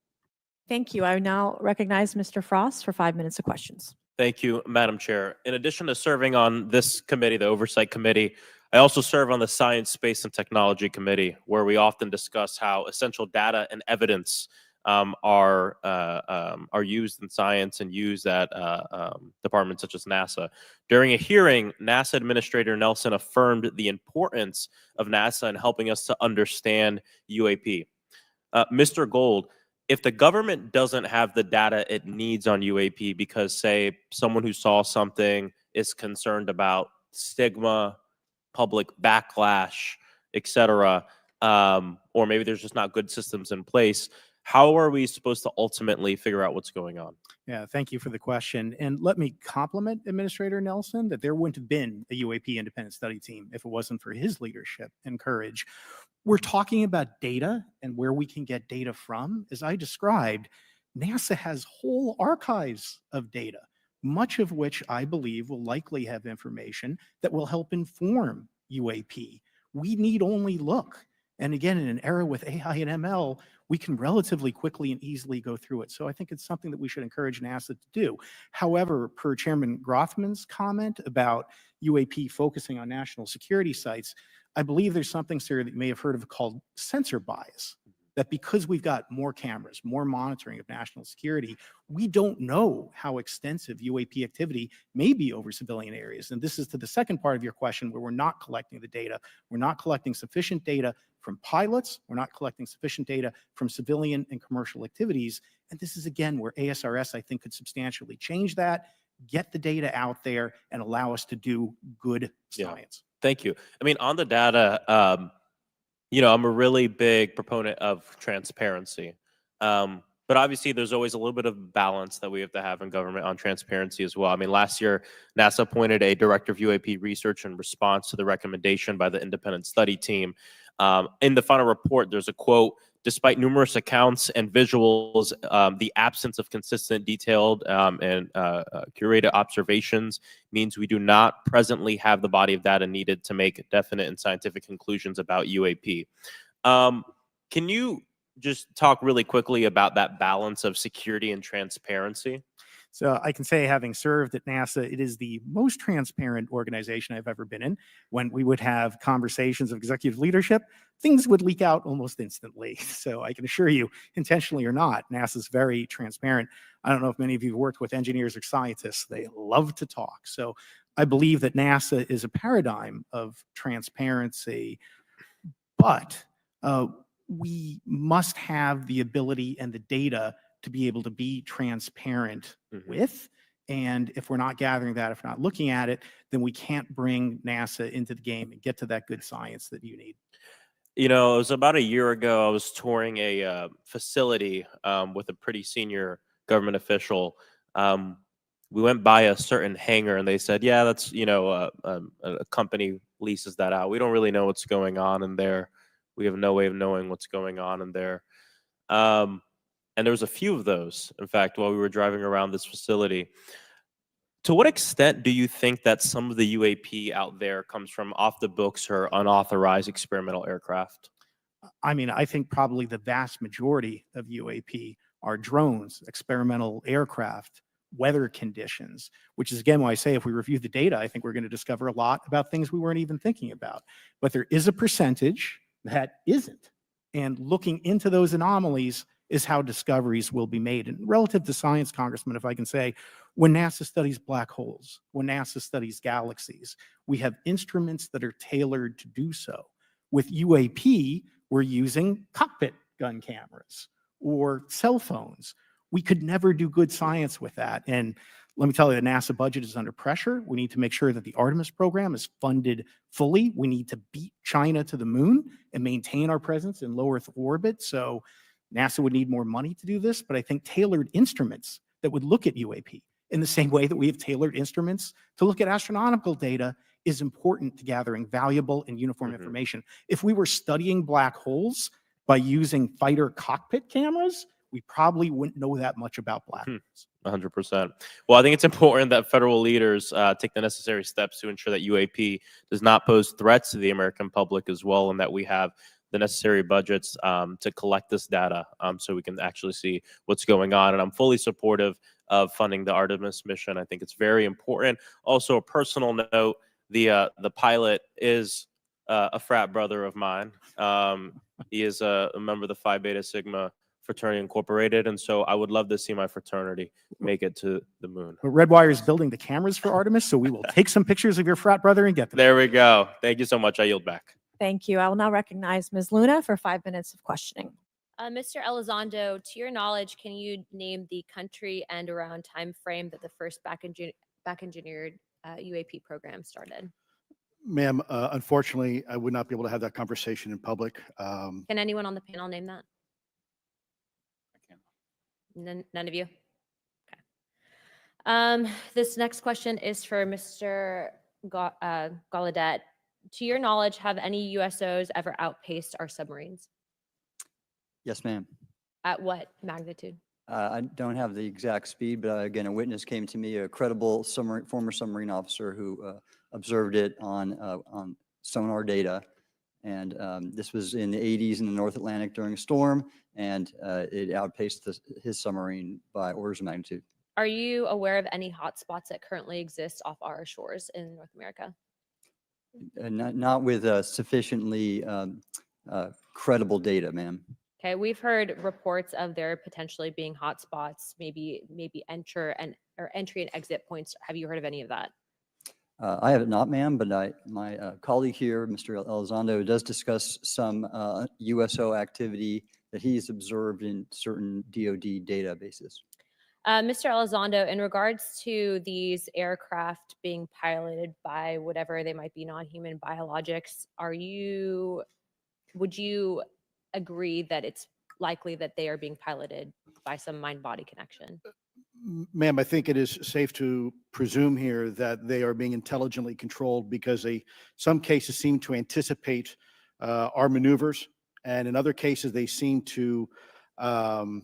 Thank you. I now recognize Mr. Frost for 5 minutes of questions. Thank you, Madam Chair. In addition to serving on this committee, the Oversight Committee, I also serve on the Science, Space, and Technology Committee, where we often discuss how essential data and evidence are used in science and used at departments such as NASA. During a hearing, NASA Administrator Nelson affirmed the importance of NASA in helping us to understand UAP. Mr. Gold, if the government doesn't have the data it needs on UAP because, say, someone who saw something is concerned about stigma, public backlash, etc., or maybe there's just not good systems in place, how are we supposed to ultimately figure out what's going on? Yeah, thank you for the question. And let me compliment Administrator Nelson that there wouldn't have been a UAP independent study team if it wasn't for his leadership and courage. We're talking about data and where we can get data from. As I described, NASA has whole archives of data, much of which I believe will likely have information that will help inform UAP. We need only look. And again, in an era with AI and ML, we can relatively quickly and easily go through it. So I think it's something that we should encourage NASA to do. However, per Chairman Grothman's comment about UAP focusing on national security sites, I believe there's something, sir, that you may have heard of called sensor bias. That because we've got more cameras, more monitoring of national security, we don't know how extensive UAP activity may be over civilian areas. And this is to the second part of your question, where we're not collecting the data. We're not collecting sufficient data from pilots. We're not collecting sufficient data from civilian and commercial activities. And this is, again, where ASRS, I think, could substantially change that, get the data out there, and allow us to do good science. Thank you. I mean, on the data, you know, I'm a really big proponent of transparency. But obviously, there's always a little bit of balance that we have to have in government on transparency as well. I mean, last year, NASA appointed a director of UAP research in response to the recommendation by the independent study team. In the final report, there's a quote: despite numerous accounts and visuals, the absence of consistent, detailed, and curated observations means we do not presently have the body of data needed to make definite and scientific conclusions about UAP. Can you just talk really quickly about that balance of security and transparency? So I can say, having served at NASA, it is the most transparent organization I've ever been in. When we would have conversations of executive leadership, things would leak out almost instantly. So I can assure you, intentionally or not, NASA's very transparent. I don't know if many of you have worked with engineers or scientists. They love to talk. So I believe that NASA is a paradigm of transparency, but we must have the ability and the data to be able to be transparent with. And if we're not gathering that, if we're not looking at it, then we can't bring NASA into the game and get to that good science that you need. You know, it was about a year ago, I was touring a facility with a pretty senior government official. We went by a certain hangar and they said, yeah, that's, you know, a company leases that out. We don't really know what's going on in there. We have no way of knowing what's going on in there. And there was a few of those, in fact, while we were driving around this facility. To what extent do you think that some of the UAP out there comes from off the books or unauthorized experimental aircraft? I mean, I think probably the vast majority of UAP are drones, experimental aircraft, weather conditions, which is, again, why I say if we review the data, I think we're going to discover a lot about things we weren't even thinking about. But there is a percentage that isn't. And looking into those anomalies is how discoveries will be made. And relative to science, Congressman, if I can say, when NASA studies black holes, when NASA studies galaxies, we have instruments that are tailored to do so. With UAP, we're using cockpit gun cameras or cell phones. We could never do good science with that. And let me tell you, the NASA budget is under pressure. We need to make sure that the Artemis program is funded fully. We need to beat China to the moon and maintain our presence in low Earth orbit. So NASA would need more money to do this, but I think tailored instruments that would look at UAP in the same way that we have tailored instruments to look at astronomical data is important to gathering valuable and uniform information. If we were studying black holes by using fighter cockpit cameras, we probably wouldn't know that much about black holes. 100%. Well, I think it's important that federal leaders take the necessary steps to ensure that UAP does not pose threats to the American public as well, and that we have the necessary budgets to collect this data so we can actually see what's going on. And I'm fully supportive of funding the Artemis mission. I think it's very important. Also, a personal note, the pilot is a frat brother of mine. He is a member of the Phi Beta Sigma Fraternity Incorporated, and so I would love to see my fraternity make it to the moon. But Redwire is building the cameras for Artemis, so we will take some pictures of your frat brother and get them. There we go. Thank you so much. I yield back. Thank you. I will now recognize Ms. Luna for 5 minutes of questioning. Mr. Elizondo, to your knowledge, can you name the country and around time frame that the first back engineered UAP program started? Ma'am, unfortunately, I would not be able to have that conversation in public. Can anyone on the panel name that? None of you? Okay. This next question is for Mr. Gallaudet. To your knowledge, have any USOs ever outpaced our submarines? Yes, ma'am. At what magnitude? I don't have the exact speed, but again, a witness came to me, a credible former submarine officer who observed it on sonar data And this was in the 80s in the North Atlantic during a storm, and it outpaced his submarine by orders of magnitude. Are you aware of any hotspots that currently exist off our shores in North America? Not with sufficiently credible data, ma'am. Okay, we've heard reports of there potentially being hotspots, maybe entry and exit points. Have you heard of any of that? I have it not, ma'am, but my colleague here, Mr. Elizondo, does discuss some USO activity that he's observed in certain DoD databases. Mr. Elizondo, in regards to these aircraft being piloted by whatever they might be, non-human biologics, would you agree that it's likely that they are being piloted by some mind-body connection? Ma'am, I think it is safe to presume here that they are being intelligently controlled because some cases seem to anticipate our maneuvers, and in other cases they seem to, I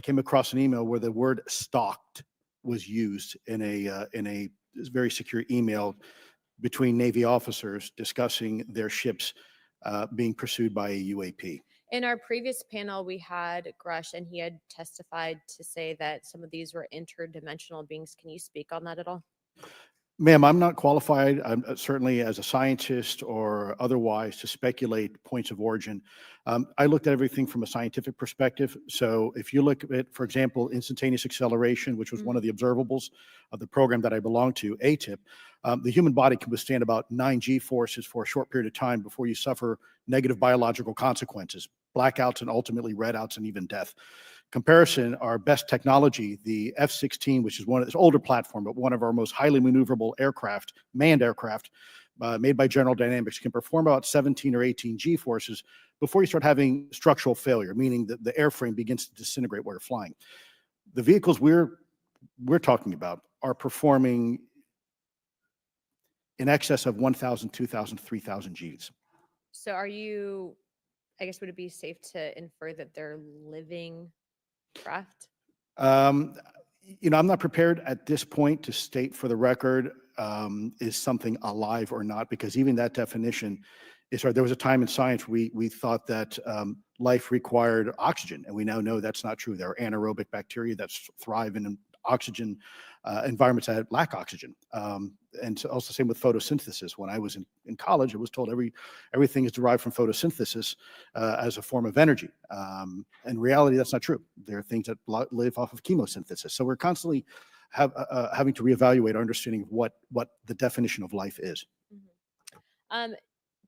came across an email where the word "stalked" was used in a very secure email between Navy officers discussing their ships being pursued by a UAP. In our previous panel, we had Grush, and he had testified to say that some of these were interdimensional beings. Can you speak on that at all? Ma'am, I'm not qualified, certainly as a scientist or otherwise, to speculate points of origin. I looked at everything from a scientific perspective. So if you look at, for example, instantaneous acceleration, which was one of the observables of the program that I belong to, ATIP, the human body can withstand about 9 G forces for a short period of time before you suffer negative biological consequences, blackouts and ultimately redouts and even death. Comparison, our best technology, the F-16, which is this older platform, but one of our most highly maneuverable aircraft, manned aircraft, made by General Dynamics, can perform about 17 or 18 G forces before you start having structural failure, meaning that the airframe begins to disintegrate while you're flying. The vehicles we're talking about are performing in excess of 1,000, 2,000, 3,000 Gs. So I guess, would it be safe to infer that they're living craft? I'm not prepared at this point to state for the record, is something alive or not, because even that definition is hard. There was a time in science we thought that life required oxygen, and we now know that's not true. There are anaerobic bacteria that thrive in oxygen environments that lack oxygen. And so also same with photosynthesis. When I was in college, I was told everything is derived from photosynthesis as a form of energy. In reality, that's not true. There are things that live off of chemosynthesis. So we're constantly having to reevaluate our understanding of what the definition of life is.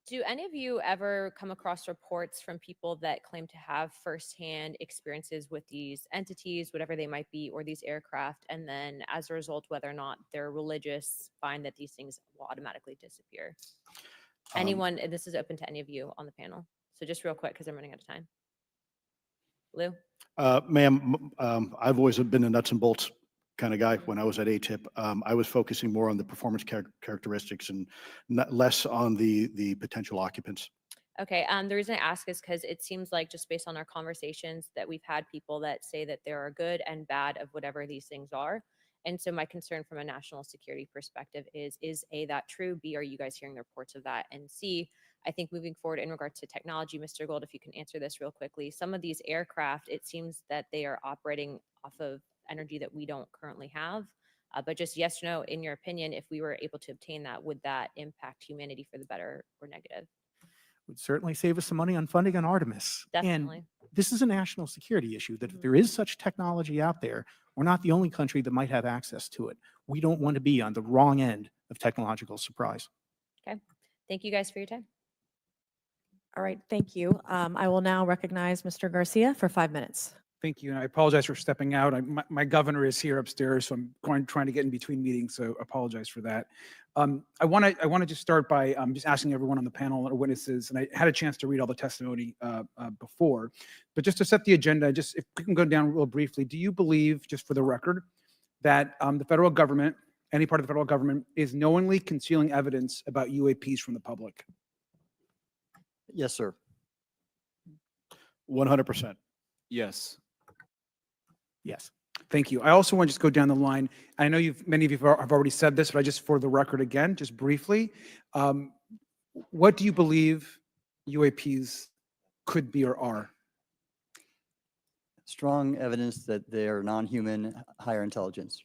Do any of you ever come across reports from people that claim to have firsthand experiences with these entities, whatever they might be, or these aircraft, and then as a result, whether or not they're religious, find that these things will automatically disappear? Anyone, and this is open to any of you on the panel. So just real quick, because I'm running out of time. Lou? Ma'am, I've always been a nuts and bolts kind of guy. When I was at ATIP, I was focusing more on the performance characteristics and less on the potential occupants. Okay, the reason I ask is because it seems like, just based on our conversations, that we've had people that say that there are good and bad of whatever these things are. And so my concern from a national security perspective is A, that true? B, are you guys hearing the reports of that? And C, I think moving forward in regards to technology, Mr. Gold, if you can answer this real quickly, some of these aircraft, it seems that they are operating off of energy that we don't currently have. But just yes or no, in your opinion, if we were able to obtain that, would that impact humanity for the better or negative? Would certainly save us some money on funding on Artemis. Definitely. And this is a national security issue, that if there is such technology out there, we're not the only country that might have access to it. We don't want to be on the wrong end of technological surprise. Okay. Thank you guys for your time. All right, thank you. I will now recognize Mr. Garcia for 5 minutes. Thank you, and I apologize for stepping out. My governor is here upstairs, so I'm trying to get in between meetings, so apologize for that. I want to just start by just asking everyone on the panel or witnesses, and I had a chance to read all the testimony before, but just to set the agenda, just if we can go down real briefly, do you believe, just for the record, that the federal government, any part of the federal government, is knowingly concealing evidence about UAPs from the public? Yes, sir. 100%. Yes. Yes. Thank you. I also want to just go down the line. I know many of you have already said this, but I just, for the record again, just briefly, what do you believe UAPs could be or are? Strong evidence that they are non-human, higher intelligence.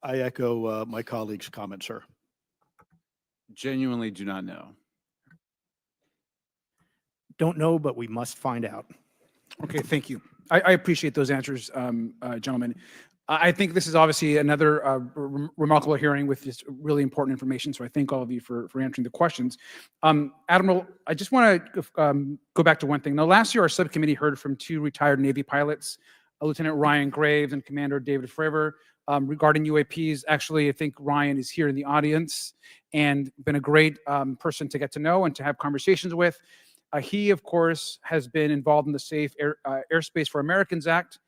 I echo my colleague's comment, sir. Genuinely do not know. Don't know, but we must find out. Okay, thank you. I appreciate those answers, gentlemen. I think this is obviously another remarkable hearing with just really important information. So I thank all of you for answering the questions. Admiral, I just want to go back to one thing. Now, last year, our subcommittee heard from 2 retired Navy pilots, Lieutenant Ryan Graves and Commander David Fravor, regarding UAPs. Actually, I think Ryan is here in the audience and been a great person to get to know and to have conversations with. He, of course, has been involved in the Safe Airspace for Americans Act,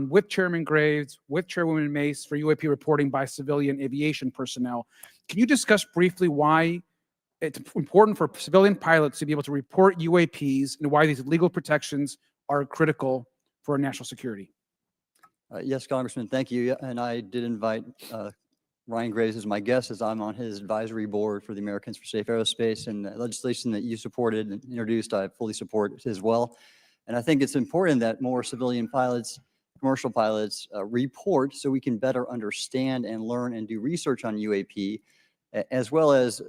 with Chairman Graves, with Chairwoman Mace for UAP reporting by civilian aviation personnel. Can you discuss briefly why it's important for civilian pilots to be able to report UAPs and why these legal protections are critical for our national security? Yes, Congressman, thank you. And I did invite Ryan Graves as my guest, as I'm on his advisory board for the Americans for Safe Aerospace, and legislation that you supported and introduced, I fully support as well. And I think it's important that more civilian pilots, commercial pilots report so we can better understand and learn and do research on UAP, as well as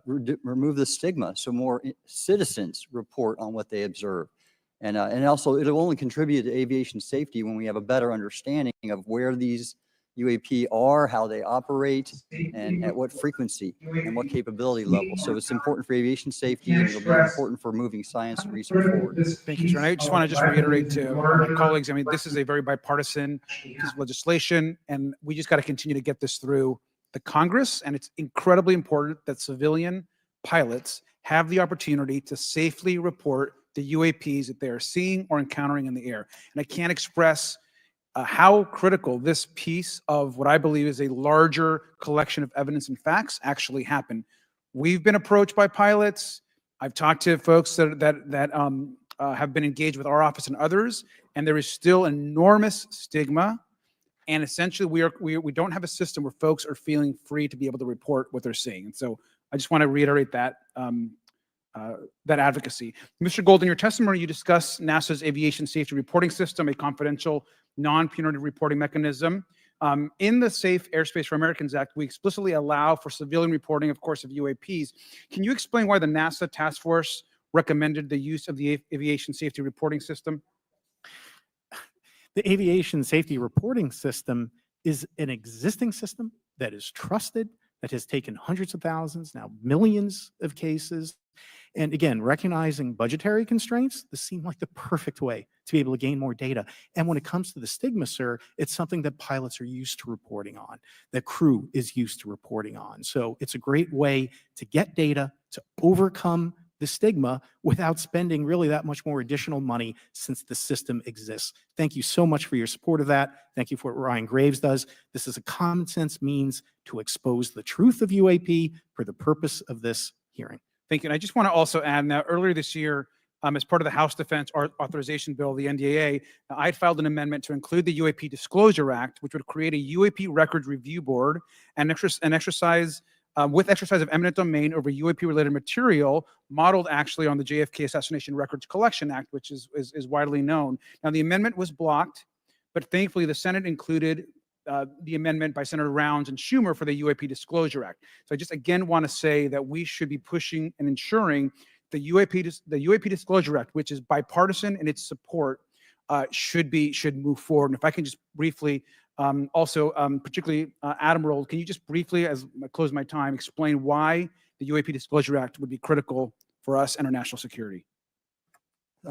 remove the stigma so more citizens report on what they observe. And also, it'll only contribute to aviation safety when we have a better understanding of where these UAP are, how they operate, and at what frequency and what capability level. So it's important for aviation safety, and it'll be important for moving science and research forward. Thank you, sir. And I just want to reiterate to my colleagues, I mean, this is a very bipartisan piece of legislation, and we just got to continue to get this through the Congress. And it's incredibly important that civilian pilots have the opportunity to safely report the UAPs that they are seeing or encountering in the air. And I can't express how critical this piece of what I believe is a larger collection of evidence and facts actually happen. We've been approached by pilots. I've talked to folks that have been engaged with our office and others, and there is still enormous stigma. And essentially, we don't have a system where folks are feeling free to be able to report what they're seeing. And so I just want to reiterate that that advocacy. Mr. Gold, in your testimony, you discussed NASA's aviation safety reporting system, a confidential, non-punitive reporting mechanism. In the Safe Airspace for Americans Act, we explicitly allow for civilian reporting, of course, of UAPs. Can you explain why the NASA task force recommended the use of the aviation safety reporting system? The aviation safety reporting system is an existing system that is trusted, that has taken hundreds of thousands, now millions of cases. And again, recognizing budgetary constraints, this seemed like the perfect way to be able to gain more data. And when it comes to the stigma, sir, it's something that pilots are used to reporting on, that crew is used to reporting on. So it's a great way to get data, to overcome the stigma without spending really that much more additional money since the system exists. Thank you so much for your support of that. Thank you for what Ryan Graves does. This is a common sense means to expose the truth of UAP for the purpose of this hearing. Thank you. And I just want to also add now, earlier this year, as part of the House Defense Authorization Bill, the NDAA, I had filed an amendment to include the UAP Disclosure Act, which would create a UAP Records Review Board and exercise with exercise of eminent domain over UAP-related material, modeled actually on the JFK Assassination Records Collection Act, which is widely known. Now, the amendment was blocked, but thankfully the Senate included the amendment by Senator Rounds and Schumer for the UAP Disclosure Act. So I just again want to say that we should be pushing and ensuring the UAP Disclosure Act, which is bipartisan in its support, should move forward. And if I can just briefly, particularly Admiral, can you just briefly, as I close my time, explain why the UAP Disclosure Act would be critical for us and our national security?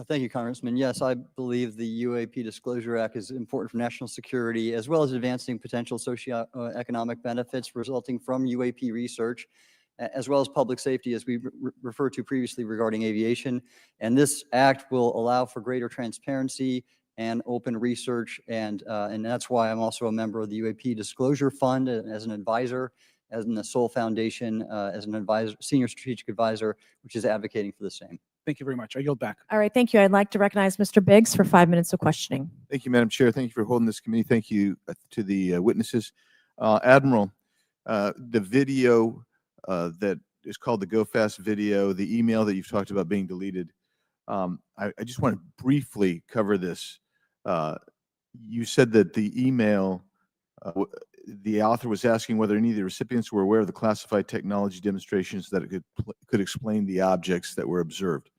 Thank you, Congressman. Yes, I believe the UAP Disclosure Act is important for national security, as well as advancing potential socioeconomic benefits resulting from UAP research, as well as public safety, as we referred to previously regarding aviation. And this act will allow for greater transparency and open research, and that's why I'm also a member of the UAP Disclosure Fund as an advisor, as in the Sol Foundation, as an advisor, senior strategic advisor, which is advocating for the same. Thank you very much. I yield back. All right, thank you. I'd like to recognize Mr. Biggs for 5 minutes of questioning. Thank you, Madam Chair. Thank you for holding this committee. Thank you to the witnesses. Admiral, the video that is called the Go Fast video, the email that you've talked about being deleted. I just want to briefly cover this. You said that the email, the author was asking whether any of the recipients were aware of the classified technology demonstrations that it could explain the objects that were observed.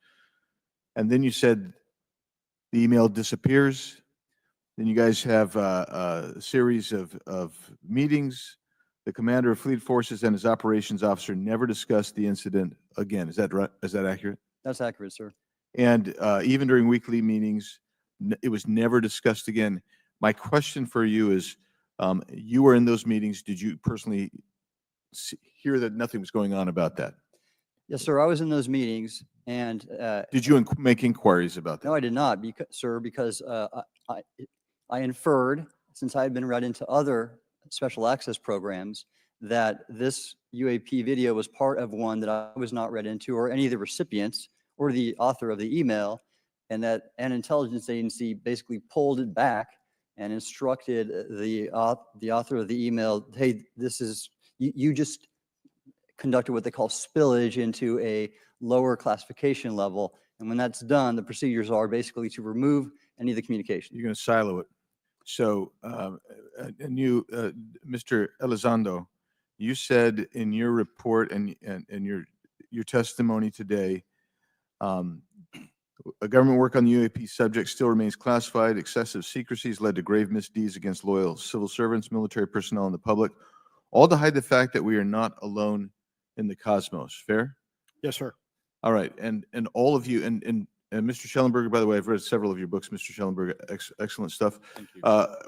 And then you said the email disappears. Then you guys have a series of meetings. The commander of fleet forces and his operations officer never discussed the incident again. Is that right? Is that accurate? That's accurate, sir. And even during weekly meetings, it was never discussed again. My question for you is, you were in those meetings. Did you personally hear that nothing was going on about that? Yes, sir. I was in those meetings, and Did you make inquiries about that? no, I did not, sir, because I inferred, since I had been read into other special access programs, that this UAP video was part of one that I was not read into, or any of the recipients, or the author of the email, and that an intelligence agency basically pulled it back and instructed the author of the email, hey, this is, you just conducted what they call spillage into a lower classification level. And when that's done, the procedures are basically to remove any of the communication. You're going to silo it. So, and you, Mr. Elizondo, you said in your report and your testimony today, a government work on the UAP subject still remains classified. Excessive secrecies led to grave misdeeds against loyal civil servants, military personnel, and the public, all to hide the fact that we are not alone in the cosmos. Fair? Yes, sir. All right. And all of you, and Mr. Shellenberger, by the way, I've read several of your books, Mr. Shellenberger, excellent stuff. Thank you.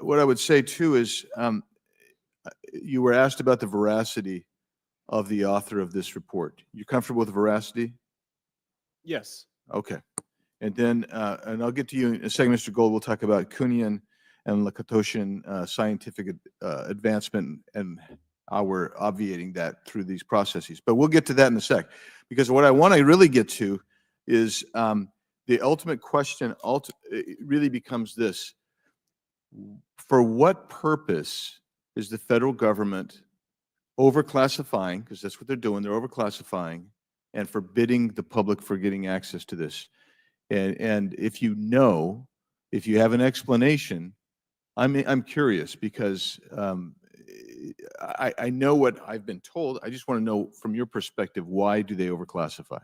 What I would say too is, you were asked about the veracity of the author of this report. You comfortable with the veracity? Yes. Okay. And then, and I'll get to you in a second, Mr. Gold. We'll talk about Kuhnian and Lakatoshian scientific advancement and how we're obviating that through these processes. But we'll get to that in a sec, because what I want to really get to is the ultimate question it really becomes this: for what purpose is the federal government overclassifying, because that's what they're doing, they're overclassifying and forbidding the public for getting access to this? And if you know, if you have an explanation, I'm curious, because I know what I've been told. I just want to know from your perspective, why do they overclassify?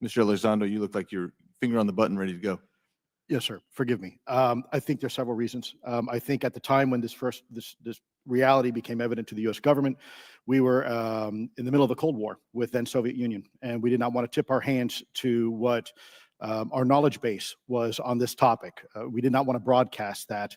Mr. Elizondo, you look like you're finger on the button, ready to go. Yes, sir. Forgive me. I think there's several reasons. I think at the time when this reality became evident to the U.S. government, we were in the middle of the Cold War with then Soviet Union, and we did not want to tip our hands to what our knowledge base was on this topic. We did not want to broadcast that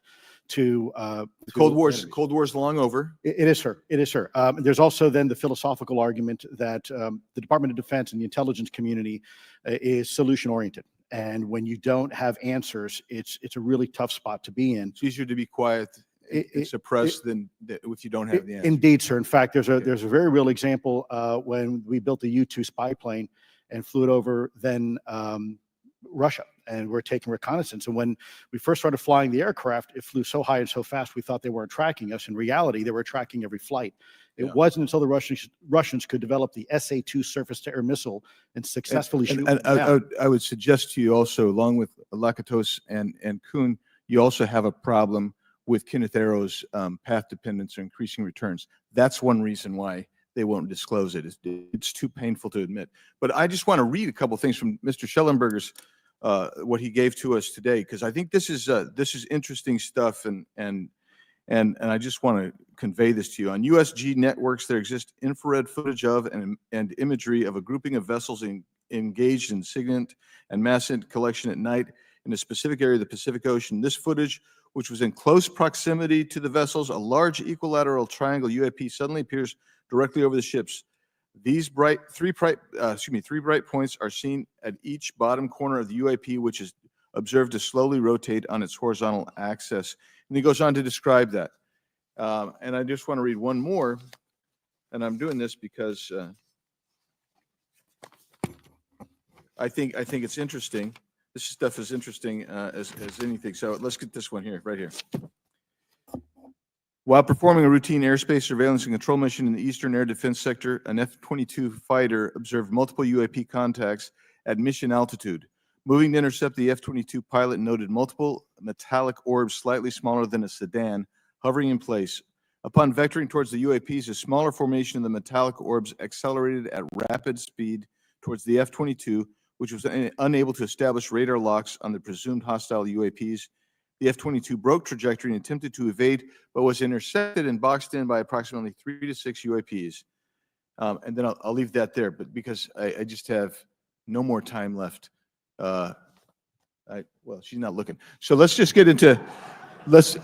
to the Cold War's long over. It is, sir. It is, sir. There's also then the philosophical argument that the Department of Defense and the intelligence community is solution oriented. And when you don't have answers, it's a really tough spot to be in. It's easier to be quiet and suppressed than if you don't have the answer. Indeed, sir. In fact, there's a very real example when we built the U-2 spy plane and flew it over then Russia, and we're taking reconnaissance. And when we first started flying the aircraft, it flew so high and so fast we thought they weren't tracking us. In reality, they were tracking every flight. It wasn't until the Russians could develop the SA-2 surface-to-air missile and successfully shoot them down. I would suggest to you also, along with Lakatos and Kuhn, you also have a problem with Kenneth Arrow's path dependence or increasing returns. That's one reason why they won't disclose it. It's too painful to admit. But I just want to read a couple of things from Mr. Shellenberger's, what he gave to us today, because I think this is interesting stuff, and I just want to convey this to you. On USG networks, there exists infrared footage of and imagery of a grouping of vessels engaged in SIGINT and mass collection at night in a specific area of the Pacific Ocean. This footage, which was in close proximity to the vessels, a large equilateral triangle UAP suddenly appears directly over the ships. These three bright points are seen at each bottom corner of the UAP, which is observed to slowly rotate on its horizontal axis. And he goes on to describe that. And I just want to read one more, and I'm doing this because I think it's interesting. This stuff is interesting as anything. So let's get this one here, right here. While performing a routine airspace surveillance and control mission in the Eastern Air Defense Sector, an F-22 fighter observed multiple UAP contacts at mission altitude. Moving to intercept, the F-22 pilot noted multiple metallic orbs slightly smaller than a sedan hovering in place. Upon vectoring towards the UAPs, a smaller formation of the metallic orbs accelerated at rapid speed towards the F-22, which was unable to establish radar locks on the presumed hostile UAPs. The F-22 broke trajectory and attempted to evade, but was intercepted and boxed in by approximately 3 to 6 UAPs. And then I'll leave that there, but because I just have no more time left. Well, she's not looking. So let's just get into, let's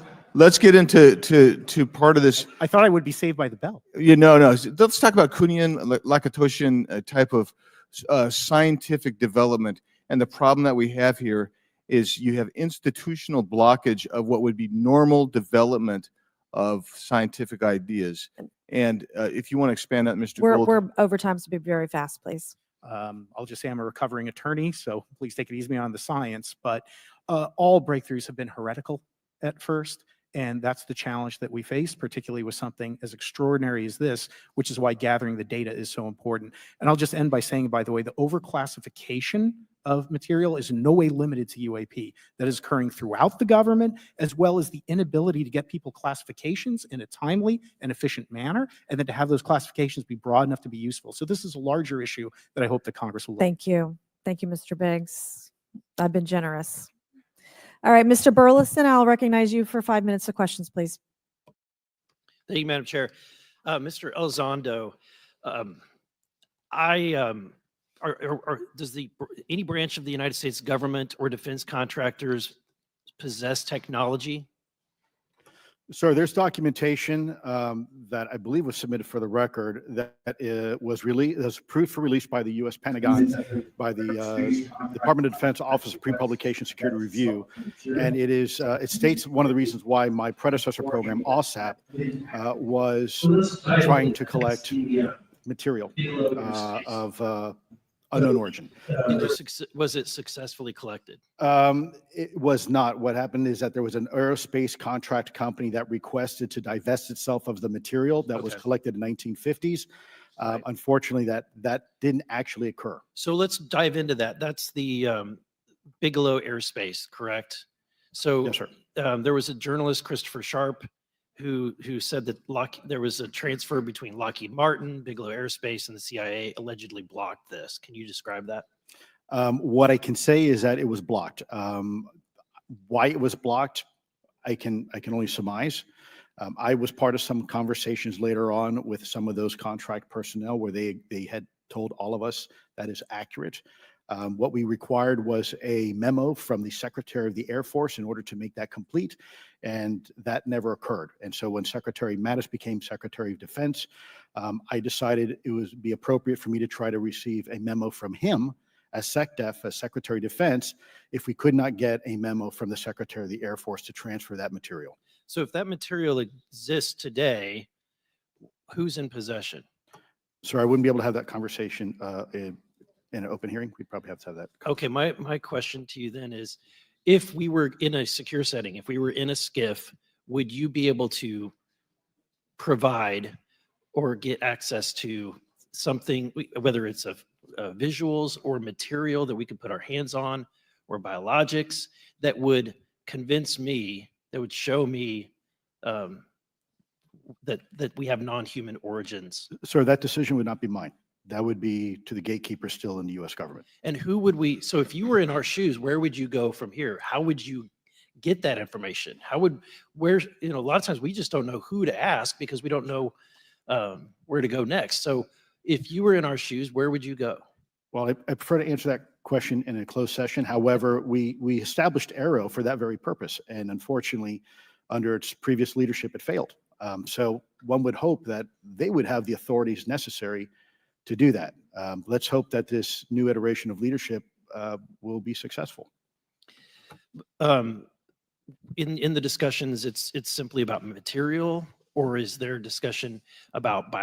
get into part of this. I thought I would be saved by the bell. No. Let's talk about Kuhnian, Lakatoshian type of scientific development. And the problem that we have here is you have institutional blockage of what would be normal development of scientific ideas. And if you want to expand that, Mr. Gold. We're over time, so be very fast, please. I'll just say I'm a recovering attorney, so please take it easy on the science. But all breakthroughs have been heretical at first. And that's the challenge that we face, particularly with something as extraordinary as this, which is why gathering the data is so important. And I'll just end by saying, by the way, the overclassification of material is in no way limited to UAP. That is occurring throughout the government, as well as the inability to get people classifications in a timely and efficient manner, and then to have those classifications be broad enough to be useful. So this is a larger issue that I hope that Congress will look at. Thank you. Thank you, Mr. Biggs. I've been generous. All right, Mr. Burleson, I'll recognize you for 5 minutes of questions, please. Thank you, Madam Chair. Mr. Elizondo, does any branch of the United States government or defense contractors possess technology? Sir, there's documentation that I believe was submitted for the record that was approved for release by the U.S. Pentagon, by the Department of Defense Office of Pre-Publication Security Review, and it states one of the reasons why my predecessor program, OSAP, was trying to collect material of unknown origin. Was it successfully collected? It was not. What happened is that there was an aerospace contract company that requested to divest itself of the material that was collected in 1950s. Unfortunately, that didn't actually occur. So let's dive into that. That's the Bigelow Airspace, correct? So Yes, sir. There was a journalist, Christopher Sharp, who said that there was a transfer between Lockheed Martin, Bigelow Aerospace, and the CIA allegedly blocked this. Can you describe that? What I can say is that it was blocked. Why it was blocked, I can only surmise. I was part of some conversations later on with some of those contract personnel where they had told all of us that is accurate. What we required was a memo from the Secretary of the Air Force in order to make that complete, and that never occurred. And so when Secretary Mattis became Secretary of Defense, I decided it would be appropriate for me to try to receive a memo from him as SecDef, as Secretary of Defense, if we could not get a memo from the Secretary of the Air Force to transfer that material. So if that material exists today, who's in possession? Sir, I wouldn't be able to have that conversation in an open hearing. We'd probably have to have that. Okay, my question to you then is, if we were in a secure setting, if we were in a SCIF, would you be able to provide or get access to something, whether it's visuals or material that we could put our hands on, or biologics that would convince me, that would show me that we have non-human origins? Sir, that decision would not be mine. That would be to the gatekeeper still in the U.S. government. And who would we, so if you were in our shoes, where would you go from here? How would you get that information? A lot of times we just don't know who to ask because we don't know where to go next. So if you were in our shoes, where would you go? Well, I prefer to answer that question in a closed session. However, we established Aero for that very purpose. And unfortunately, under its previous leadership, it failed. So one would hope that they would have the authorities necessary to do that. Let's hope that this new iteration of leadership will be successful. In the discussions, it's simply about material, or is there discussion about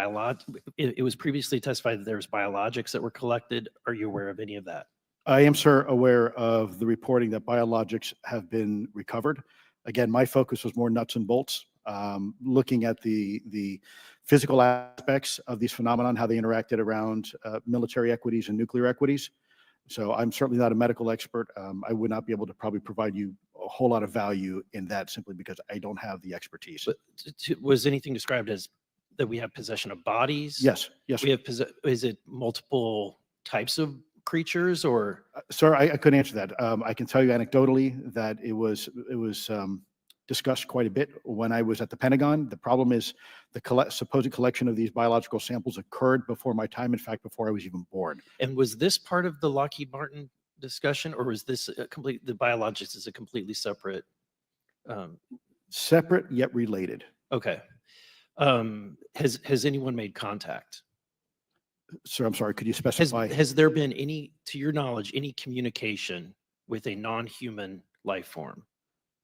it was previously testified that there was biologics that were collected. Are you aware of any of that? I am, sir, aware of the reporting that biologics have been recovered. Again, my focus was more nuts and bolts. looking at the physical aspects of these phenomenon, how they interacted around military equities and nuclear equities. So I'm certainly not a medical expert. I would not be able to probably provide you a whole lot of value in that simply because I don't have the expertise. But was anything described as that we have possession of bodies? Yes, yes. We have, is it multiple types of creatures or? Sir, I couldn't answer that. I can tell you anecdotally that it was discussed quite a bit when I was at the Pentagon. The problem is the supposed collection of these biological samples occurred before my time, in fact, before I was even born. And was this part of the Lockheed Martin discussion, or was this the biologics is a completely separate? Separate yet related. Okay. Has anyone made contact? Sir, I'm sorry, could you specify? Has there been any, to your knowledge, any communication with a non-human life form?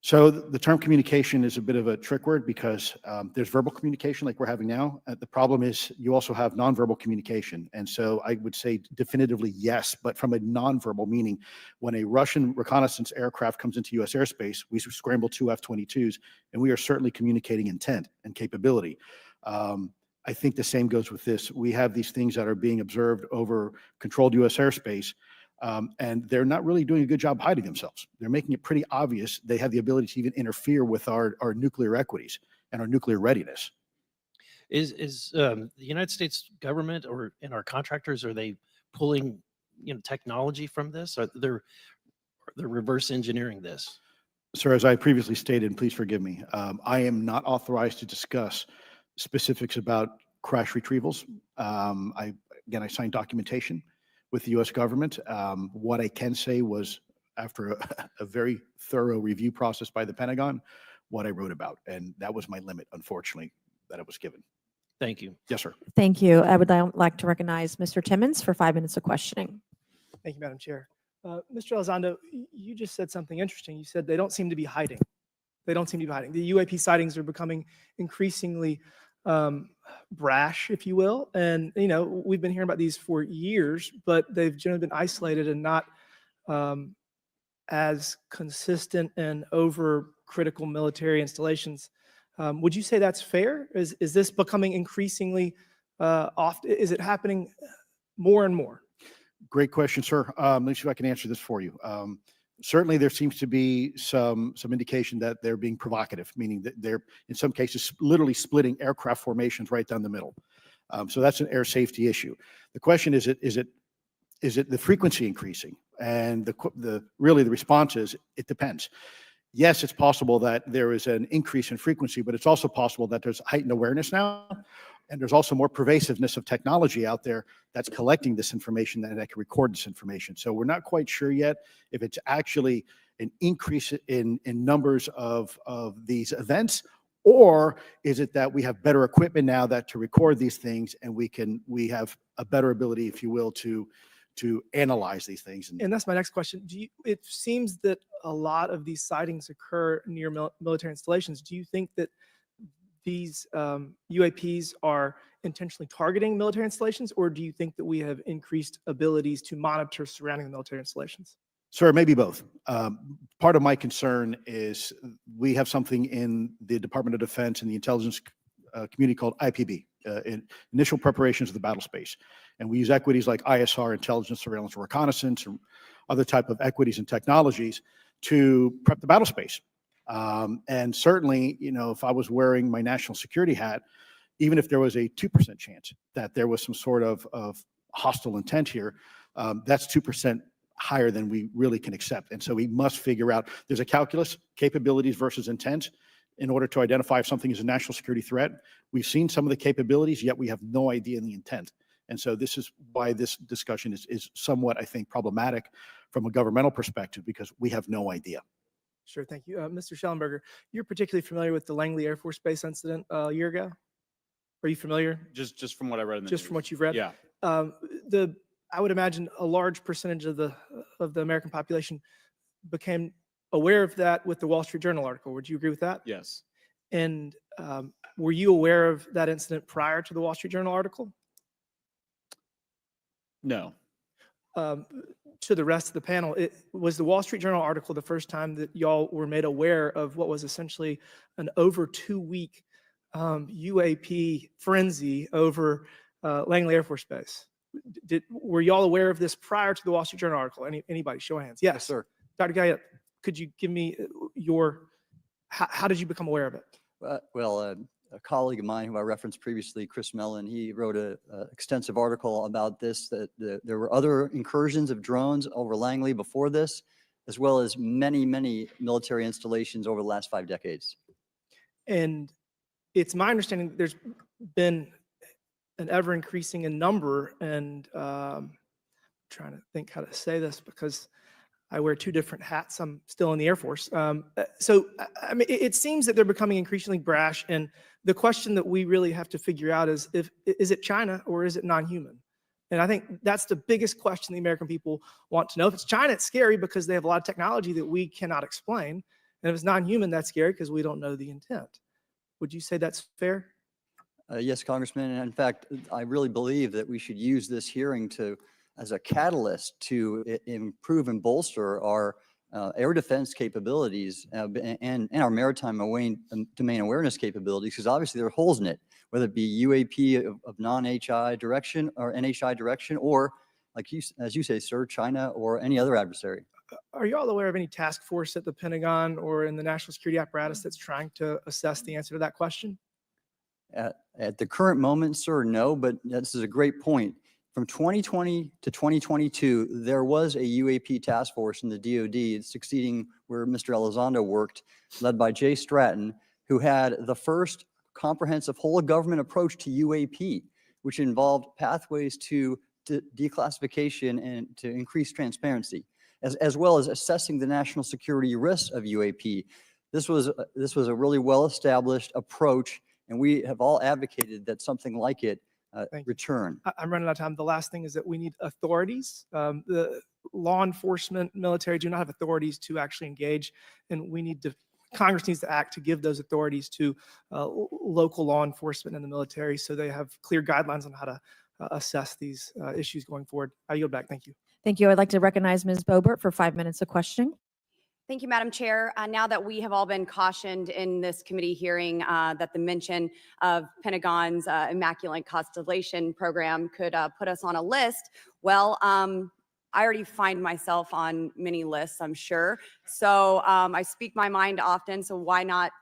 So the term communication is a bit of a trick word because there's verbal communication like we're having now. The problem is you also have nonverbal communication. And so I would say definitively yes, but from a nonverbal meaning, when a Russian reconnaissance aircraft comes into U.S. airspace, we scramble 2 F-22s, and we are certainly communicating intent and capability. I think the same goes with this. We have these things that are being observed over controlled U.S. airspace. And they're not really doing a good job hiding themselves. They're making it pretty obvious they have the ability to even interfere with our nuclear equities and our nuclear readiness. Is the United States government or in our contractors, are they pulling technology from this? Or they're reverse engineering this? Sir, as I previously stated, and please forgive me, I am not authorized to discuss specifics about crash retrievals. I signed documentation with the U.S. government. What I can say was, after a very thorough review process by the Pentagon, what I wrote about. And that was my limit, unfortunately, that it was given. Thank you. Yes, sir. Thank you. I would like to recognize Mr. Timmons for 5 minutes of questioning. Thank you, Madam Chair. Mr. Elizondo, you just said something interesting. You said they don't seem to be hiding. They don't seem to be hiding. The UAP sightings are becoming increasingly brash, if you will. And, we've been hearing about these for years, but they've generally been isolated and not as consistent and over critical military installations. Would you say that's fair? Is this becoming increasingly often? Is it happening more and more? Great question, sir. Let me see if I can answer this for you. Certainly, there seems to be some indication that they're being provocative, meaning that they're, in some cases, literally splitting aircraft formations right down the middle. So that's an air safety issue. The question is it the frequency increasing? And the response is it depends. Yes, it's possible that there is an increase in frequency, but it's also possible that there's heightened awareness now. And there's also more pervasiveness of technology out there that's collecting this information and that can record this information. So we're not quite sure yet if it's actually an increase in numbers of these events, or is it that we have better equipment now that to record these things and we have a better ability, if you will, to analyze these things. And that's my next question. It seems that a lot of these sightings occur near military installations. Do you think that these UAPs are intentionally targeting military installations, or do you think that we have increased abilities to monitor surrounding the military installations? Sir, maybe both. Part of my concern is we have something in the Department of Defense and the intelligence community called IPB, Initial Preparations of the Battle Space. And we use equities like ISR, intelligence, surveillance, and reconnaissance, and other type of equities and technologies to prep the battle space. And certainly, if I was wearing my national security hat, even if there was a 2% chance that there was some sort of hostile intent here, that's 2% higher than we really can accept. And so we must figure out, there's a calculus, capabilities versus intent, in order to identify if something is a national security threat. We've seen some of the capabilities, yet we have no idea in the intent. And so this is why this discussion is somewhat, I think, problematic from a governmental perspective, because we have no idea. Sure, thank you. Mr. Shellenberger, you're particularly familiar with the Langley Air Force Base incident a year ago? Are you familiar? Just from what I read in the Just news. from what you've read? Yeah. I would imagine a large percentage of the American population became aware of that with the Wall Street Journal article. Would you agree with that? Yes. And were you aware of that incident prior to the Wall Street Journal article? No. to the rest of the panel, it was the Wall Street Journal article the first time that y'all were made aware of what was essentially an over 2-week UAP frenzy over Langley Air Force Base. Were y'all aware of this prior to the Wall Street Journal article? Anybody? Show of hands. Yes, sir. Dr. Gallaudet, could you give me how did you become aware of it? A colleague of mine who I referenced previously, Chris Mellon, he wrote an extensive article about this, that there were other incursions of drones over Langley before this, as well as many, many military installations over the last 5 decades. And it's my understanding that there's been an ever increasing in number, and I'm trying to think how to say this because I wear 2 different hats. I'm still in the Air Force. So, I mean, it seems that they're becoming increasingly brash. And the question that we really have to figure out is it China or is it non-human? And I think that's the biggest question the American people want to know. If it's China, it's scary because they have a lot of technology that we cannot explain. And if it's non-human, that's scary because we don't know the intent. Would you say that's fair? Yes, Congressman. And in fact, I really believe that we should use this hearing as a catalyst to improve and bolster our air defense capabilities and our maritime domain awareness capabilities, because obviously there are holes in it, whether it be UAP of non-HI direction or NHI direction, or like as you say, sir, China or any other adversary. Are you all aware of any task force at the Pentagon or in the national security apparatus that's trying to assess the answer to that question? At the current moment, sir, no, but this is a great point. From 2020 to 2022, there was a UAP task force in the DoD succeeding where Mr. Elizondo worked, led by Jay Stratton, who had the first comprehensive whole of government approach to UAP, which involved pathways to declassification and to increase transparency, as well as assessing the national security risks of UAP. This was a really well-established approach, and we have all advocated that something like it return. I'm running out of time. The last thing is that we need authorities. The law enforcement, military do not have authorities to actually engage, and Congress needs to act to give those authorities to local law enforcement and the military so they have clear guidelines on how to assess these issues going forward. I yield back. Thank you. Thank you. I'd like to recognize Ms. Boebert for 5 minutes of questioning. Thank you, Madam Chair. Now that we have all been cautioned in this committee hearing that the mention of Pentagon's Immaculate Constellation program could put us on a list, well, I already find myself on many lists, I'm sure. So I speak my mind often, so why not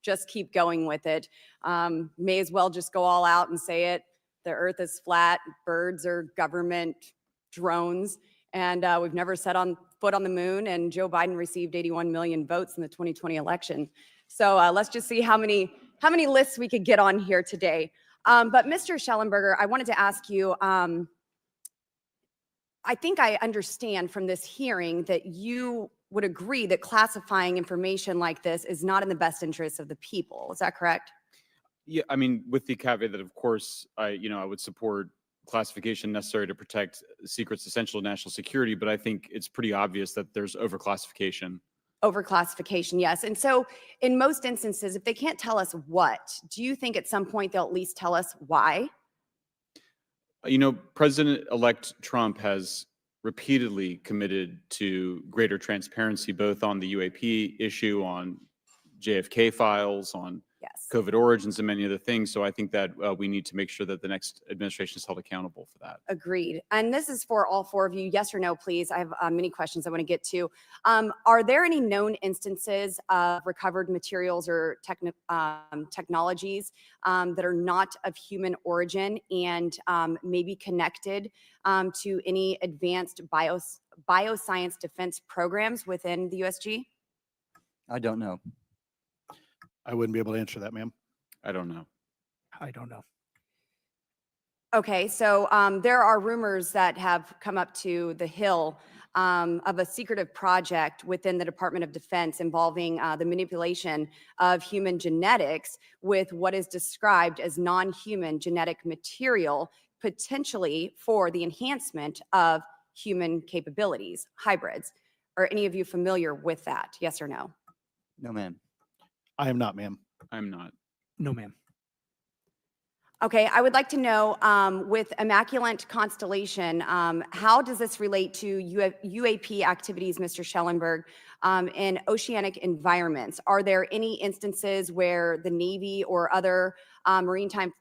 just keep going with it? May as well just go all out and say it. The earth is flat, birds are government drones, and we've never set foot on the moon, and Joe Biden received 81 million votes in the 2020 election. So let's just see how many lists we could get on here today. But Mr. Shellenberger, I wanted to ask you, I think I understand from this hearing that you would agree that classifying information like this is not in the best interest of the people. Is that correct? Yeah, I mean, with the caveat that, of course, I would support classification necessary to protect secrets essential to national security, but I think it's pretty obvious that there's overclassification. Overclassification, yes. And so in most instances, if they can't tell us what, do you think at some point they'll at least tell us why? President-elect Trump has repeatedly committed to greater transparency, both on the UAP issue, on JFK files, on COVID origins, and many other things. So I think that we need to make sure that the next administration is held accountable for that. Agreed. And this is for all 4 of you. Yes or no, please. I have many questions I want to get to. Are there any known instances of recovered materials or technologies that are not of human origin and maybe connected to any advanced bioscience defense programs within the USG? I don't know. I wouldn't be able to answer that, ma'am. I don't know. I don't know. Okay, so there are rumors that have come up to the Hill of a secretive project within the Department of Defense involving the manipulation of human genetics with what is described as non-human genetic material, potentially for the enhancement of human capabilities, hybrids. Are any of you familiar with that? Yes or no? No, ma'am. I am not, ma'am. I'm not. No, ma'am. Okay, I would like to know, with Immaculate Constellation, how does this relate to UAP activities, Mr. Schellenberg, in oceanic environments? Are there any instances where the Navy or other maritime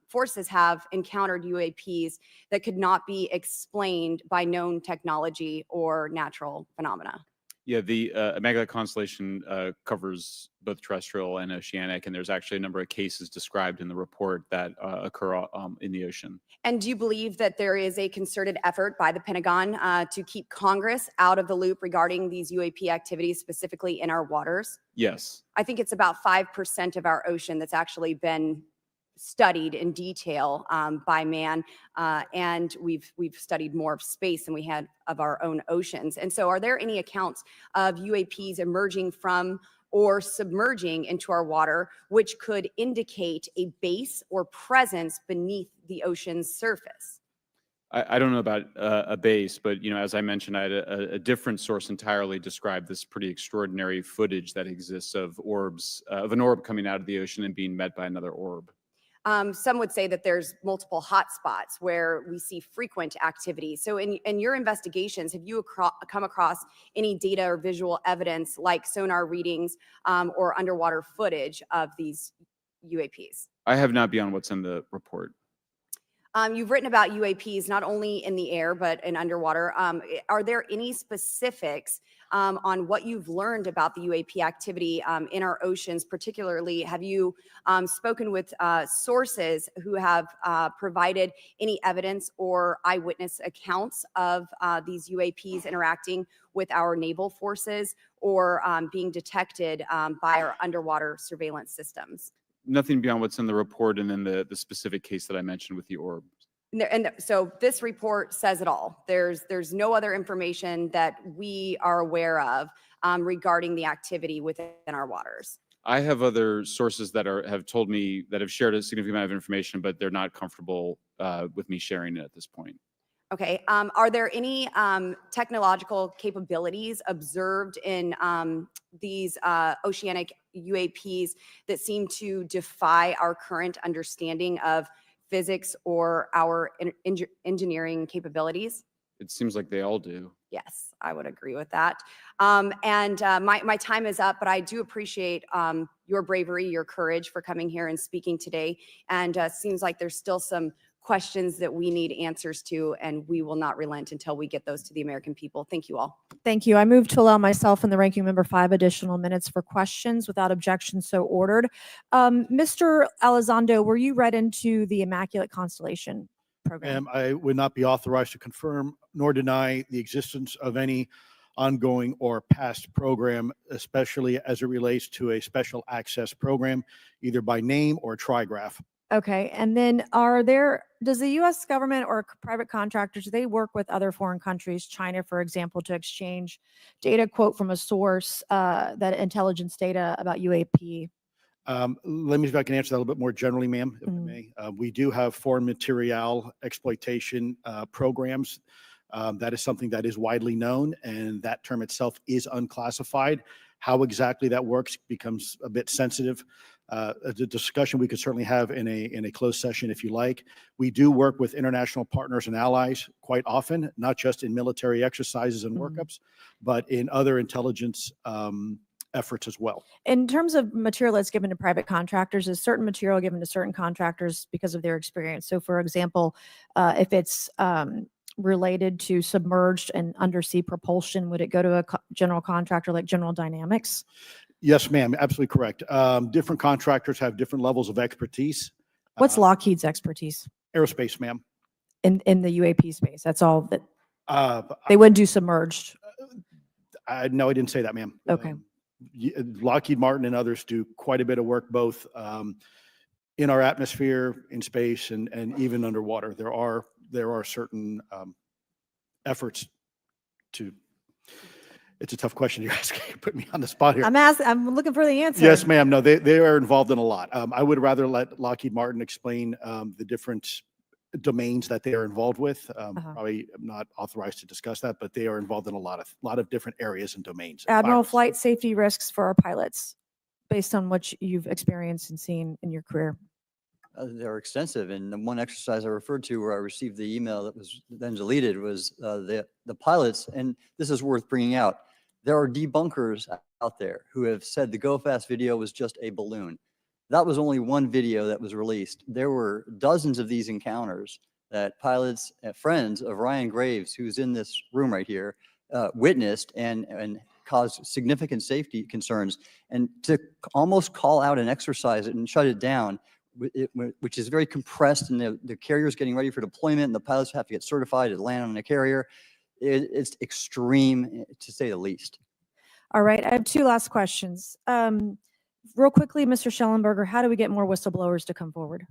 forces have encountered UAPs that could not be explained by known technology or natural phenomena? Yeah, the Immaculate Constellation covers both terrestrial and oceanic, and there's actually a number of cases described in the report that occur in the ocean. And do you believe that there is a concerted effort by the Pentagon to keep Congress out of the loop regarding these UAP activities, specifically in our waters? Yes. I think it's about 5% of our ocean that's actually been studied in detail by man, and we've studied more of space than we had of our own oceans. And so, are there any accounts of UAPs emerging from or submerging into our water, which could indicate a base or presence beneath the ocean's surface? I don't know about a base, but as I mentioned, I had a different source entirely describe this pretty extraordinary footage that exists of orbs, of an orb coming out of the ocean and being met by another orb. Some would say that there's multiple hotspots where we see frequent activity. So in your investigations, have you come across any data or visual evidence like sonar readings or underwater footage of these UAPs? I have not beyond what's in the report. You've written about UAPs not only in the air, but in underwater. Are there any specifics on what you've learned about the UAP activity in our oceans? Particularly, have you spoken with sources who have provided any evidence or eyewitness accounts of these UAPs interacting with our naval forces or being detected by our underwater surveillance systems? Nothing beyond what's in the report and then the specific case that I mentioned with the orb. So this report says it all. There's no other information that we are aware of regarding the activity within our waters. I have other sources that have told me that have shared a significant amount of information, but they're not comfortable with me sharing it at this point. Okay. Are there any technological capabilities observed in these oceanic UAPs that seem to defy our current understanding of physics or our engineering capabilities? It seems like they all do. Yes, I would agree with that. My time is up, but I do appreciate your bravery, your courage for coming here and speaking today. And seems like there's still some questions that we need answers to, and we will not relent until we get those to the American people. Thank you all. Thank you. I move to allow myself and the ranking member 5 additional minutes for questions without objection, so ordered. Mr. Elizondo, were you read into the Immaculate Constellation program? I would not be authorized to confirm nor deny the existence of any ongoing or past program, especially as it relates to a special access program, either by name or trigraph. Okay, and then does the U.S. government or private contractors, do they work with other foreign countries, China, for example, to exchange data, quote from a source, that intelligence data about UAP? Let me see if I can answer that a little bit more generally, ma'am, if I may. We do have foreign material exploitation programs. That is something that is widely known, and that term itself is unclassified. How exactly that works becomes a bit sensitive. A discussion we could certainly have in a closed session if you like. We do work with international partners and allies quite often, not just in military exercises and workups, but in other intelligence efforts as well. In terms of material that's given to private contractors, is certain material given to certain contractors because of their experience? So for example, if it's related to submerged and undersea propulsion, would it go to a general contractor like General Dynamics? Yes, ma'am, absolutely correct. Different contractors have different levels of expertise. What's Lockheed's expertise? Aerospace, ma'am. In the UAP space, that's all that they They wouldn't do submerged. No, I didn't say that, ma'am. Okay. Lockheed Martin and others do quite a bit of work, both in our atmosphere, in space, and even underwater. There are certain efforts to. It's a tough question you're asking. You put me on the spot here. I'm looking for the answer. Yes, ma'am. No, they are involved in a lot. I would rather let Lockheed Martin explain the different domains that they are involved with. Probably am not authorized to discuss that, but they are involved in a lot of different areas and domains. Admiral, flight safety risks for our pilots, based on what you've experienced and seen in your career. They're extensive, and the one exercise I referred to where I received the email that was then deleted was the pilots, and this is worth bringing out. There are debunkers out there who have said the Go Fast video was just a balloon. That was only one video that was released. There were dozens of these encounters that pilots, friends of Ryan Graves, who's in this room right here, witnessed and caused significant safety concerns. And to almost call out and exercise it and shut it down, which is very compressed, and the carrier's getting ready for deployment, and the pilots have to get certified to land on a carrier, it's extreme, to say the least. All right, I have two last questions. Real quickly, Mr. Shellenberger, how do we get more whistleblowers to come forward?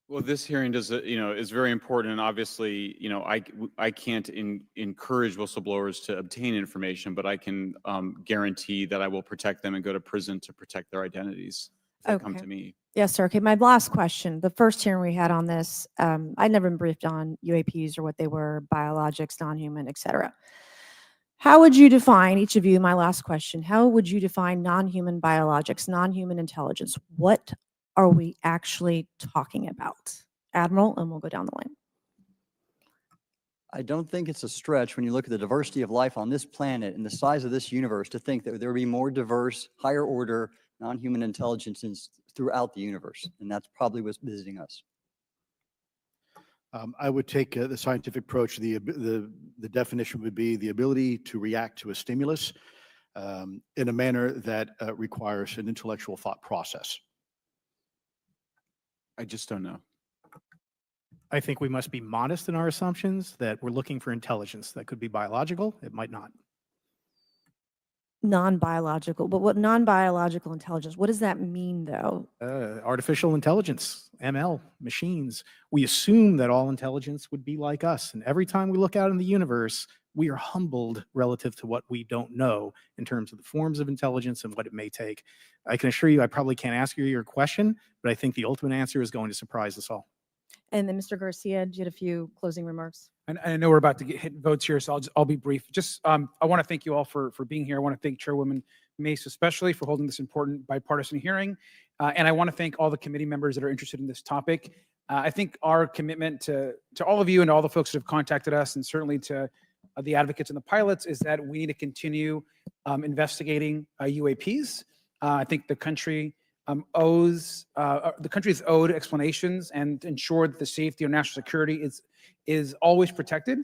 Well, this hearing does, is very important, and obviously, I can't encourage whistleblowers to obtain information, but I can guarantee that I will protect them and go to prison to protect their identities if they come to me. Yes, sir. Okay, my last question. The first hearing we had on this, I'd never been briefed on UAPs or what they were, biologics, non-human, et cetera. How would you define, each of you, my last question, how would you define non-human biologics, non-human intelligence? What are we actually talking about? Admiral, and we'll go down the line. I don't think it's a stretch when you look at the diversity of life on this planet and the size of this universe to think that there would be more diverse, higher order, non-human intelligences throughout the universe. And that's probably what's visiting us. I would take the scientific approach. The definition would be the ability to react to a stimulus in a manner that requires an intellectual thought process. I just don't know. I think we must be modest in our assumptions that we're looking for intelligence. That could be biological, it might not. Non-biological, but what non-biological intelligence, what does that mean though? Artificial intelligence, ML, machines. We assume that all intelligence would be like us. And every time we look out in the universe, we are humbled relative to what we don't know in terms of the forms of intelligence and what it may take. I can assure you, I probably can't ask you your question, but I think the ultimate answer is going to surprise us all. And then Mr. Garcia, you had a few closing remarks. And I know we're about to hit votes here, so I'll be brief. Just I want to thank you all for being here. I want to thank Chairwoman Mace especially for holding this important bipartisan hearing. And I want to thank all the committee members that are interested in this topic. I think our commitment to all of you and all the folks that have contacted us, and certainly to the advocates and the pilots, is that we need to continue investigating UAPs. I think the country is owed explanations and ensure that the safety or national security is always protected.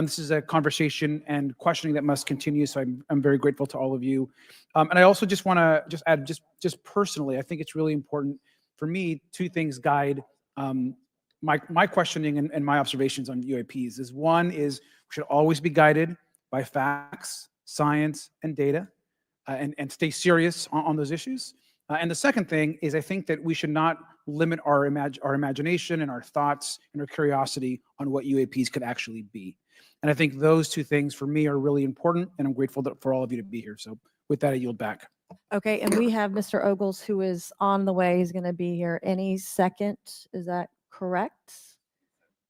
This is a conversation and questioning that must continue. So I'm very grateful to all of you. And I also just want to add, just personally, I think it's really important for me. Two things guide my questioning and my observations on UAPs. Is one is we should always be guided by facts, science, and data, and stay serious on those issues. And the second thing is I think that we should not limit our imagination and our thoughts and our curiosity on what UAPs could actually be. And I think those two things for me are really important, and I'm grateful for all of you to be here. So with that, I yield back. Okay, and we have Mr. Ogles, who is on the way. He's going to be here any second. Is that correct?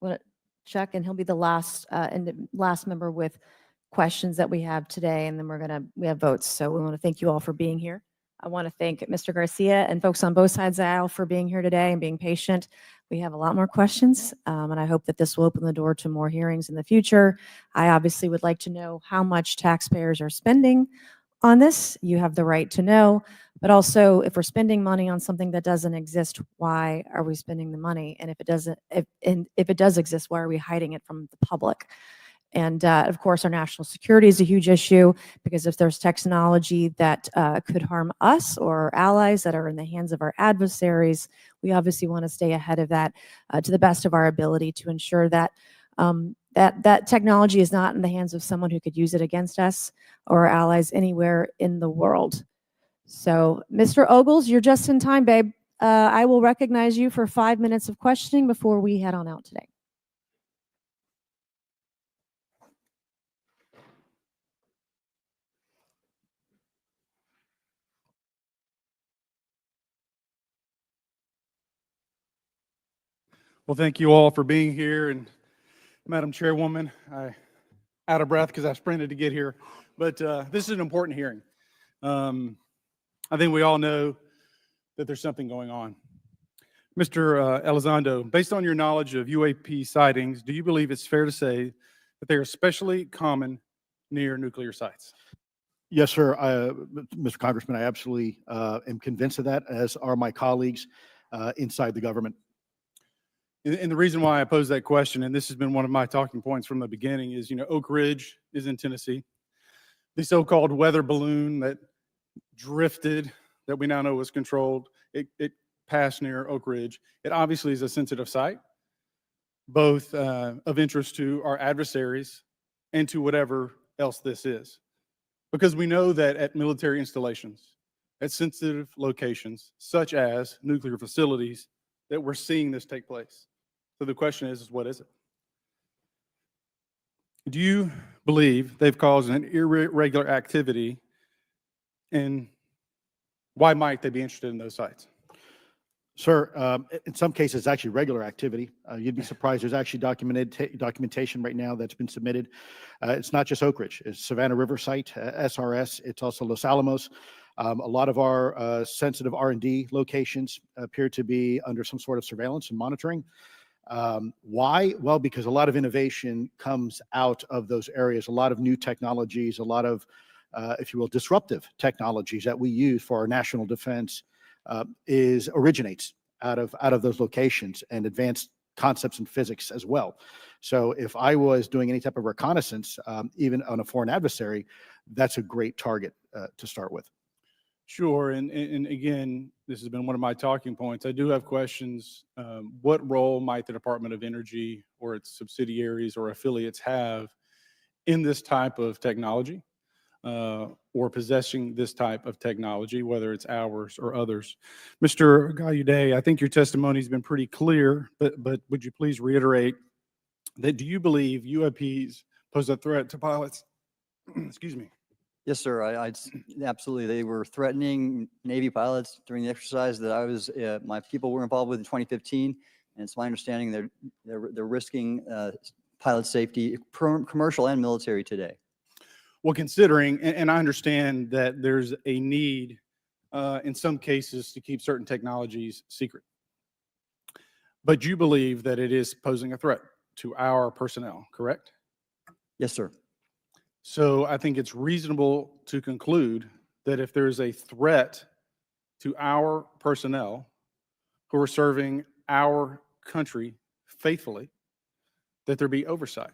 Want to check, and he'll be the last member with questions that we have today, and then we have votes. So we want to thank you all for being here. I want to thank Mr. Garcia and folks on both sides of the aisle for being here today and being patient. We have a lot more questions, and I hope that this will open the door to more hearings in the future. I obviously would like to know how much taxpayers are spending on this. You have the right to know, but also if we're spending money on something that doesn't exist, why are we spending the money? And if it does exist, why are we hiding it from the public? And of course, our national security is a huge issue, because if there's technology that could harm us or our allies that are in the hands of our adversaries, we obviously want to stay ahead of that to the best of our ability to ensure that that technology is not in the hands of someone who could use it against us or our allies anywhere in the world. So, Mr. Ogles, you're just in time, babe. I will recognize you for 5 minutes of questioning before we head on out today. Well, thank you all for being here. And Madam Chairwoman, I'm out of breath because I sprinted to get here. But this is an important hearing. I think we all know that there's something going on. Mr. Elizondo, based on your knowledge of UAP sightings, do you believe it's fair to say that they are especially common near nuclear sites? Yes, sir. Mr. Congressman, I absolutely am convinced of that, as are my colleagues inside the government. And the reason why I pose that question, and this has been one of my talking points from the beginning, is, Oak Ridge is in Tennessee. The so-called weather balloon that drifted, that we now know was controlled, it passed near Oak Ridge. It obviously is a sensitive site, both of interest to our adversaries and to whatever else this is. Because we know that at military installations, at sensitive locations, such as nuclear facilities, that we're seeing this take place. So the question is what is it? Do you believe they've caused an irregular activity, and why might they be interested in those sites? Sir, in some cases, it's actually regular activity. You'd be surprised. There's actually documentation right now that's been submitted. It's not just Oak Ridge. It's Savannah River site, SRS. It's also Los Alamos. A lot of our sensitive R&D locations appear to be under some sort of surveillance and monitoring. Why? Well, because a lot of innovation comes out of those areas, a lot of new technologies, a lot of, if you will, disruptive technologies that we use for our national defense originates out of those locations, and advanced concepts in physics as well. So if I was doing any type of reconnaissance, even on a foreign adversary, that's a great target to start with. Sure, and again, this has been one of my talking points. I do have questions. What role might the Department of Energy or its subsidiaries or affiliates have in this type of technology, or possessing this type of technology, whether it's ours or others? Mr. Gallaudet, I think your testimony has been pretty clear, but would you please reiterate that do you believe UAPs pose a threat to pilots? Excuse me. Yes, sir. Absolutely. They were threatening Navy pilots during the exercise that my people were involved with in 2015. And it's my understanding they're risking pilot safety, commercial and military today. Well, considering, and I understand that there's a need in some cases to keep certain technologies secret, but you believe that it is posing a threat to our personnel, correct? Yes, sir. So I think it's reasonable to conclude that if there's a threat to our personnel who are serving our country faithfully, that there be oversight.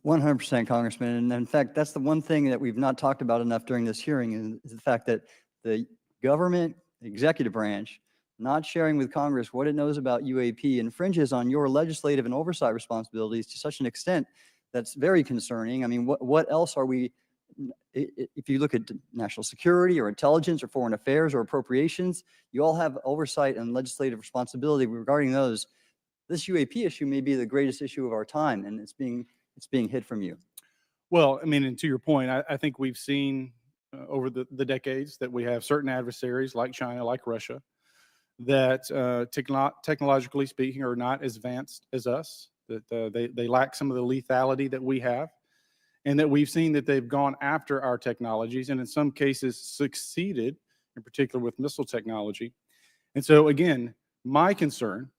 100%, Congressman. And in fact, that's the one thing that we've not talked about enough during this hearing, is the fact that the government executive branch not sharing with Congress what it knows about UAP infringes on your legislative and oversight responsibilities to such an extent that's very concerning. I mean, what else are we, if you look at national security or intelligence or foreign affairs or appropriations, you all have oversight and legislative responsibility regarding those. This UAP issue may be the greatest issue of our time, and it's being hid from you. Well, I mean, and to your point, I think we've seen over the decades that we have certain adversaries like China, like Russia, that technologically speaking are not as advanced as us, that they lack some of the lethality that we have, and that we've seen that they've gone after our technologies and in some cases succeeded, in particular with missile technology. And so again, my concern,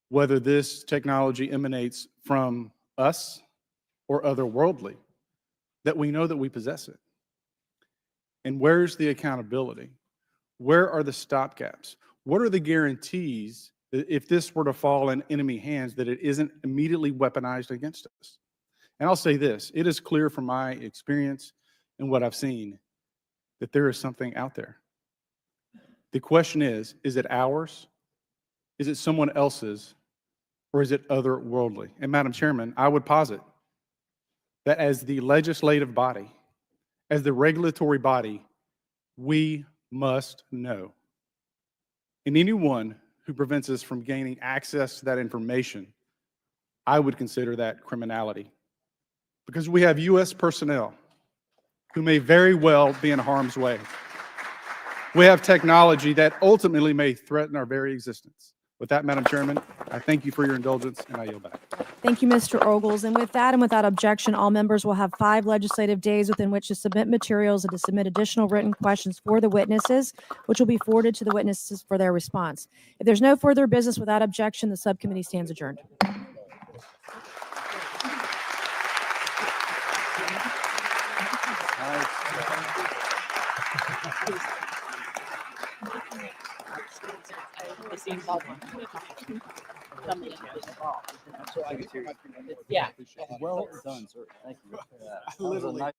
whether this technology emanates from us or otherworldly, that we know that we possess it. And where's the accountability? Where are the stopgaps? What are the guarantees that if this were to fall in enemy hands, that it isn't immediately weaponized against us? And I'll say this, it is clear from my experience and what I've seen that there is something out there. The question is it ours? Is it someone else's? Or is it otherworldly? And Madam Chairman, I would posit that as the legislative body, as the regulatory body, we must know. And anyone who prevents us from gaining access to that information, I would consider that criminality. Because we have U.S. personnel who may very well be in harm's way. We have technology that ultimately may threaten our very existence. With that, Madam Chairman, I thank you for your indulgence and I yield back. Thank you, Mr. Ogles. And with that and without objection, all members will have 5 legislative days within which to submit materials and to submit additional written questions for the witnesses, which will be forwarded to the witnesses for their response. If there's no further business without objection, the subcommittee stands adjourned. Yeah. Well done, sir. Thank you. That was a nice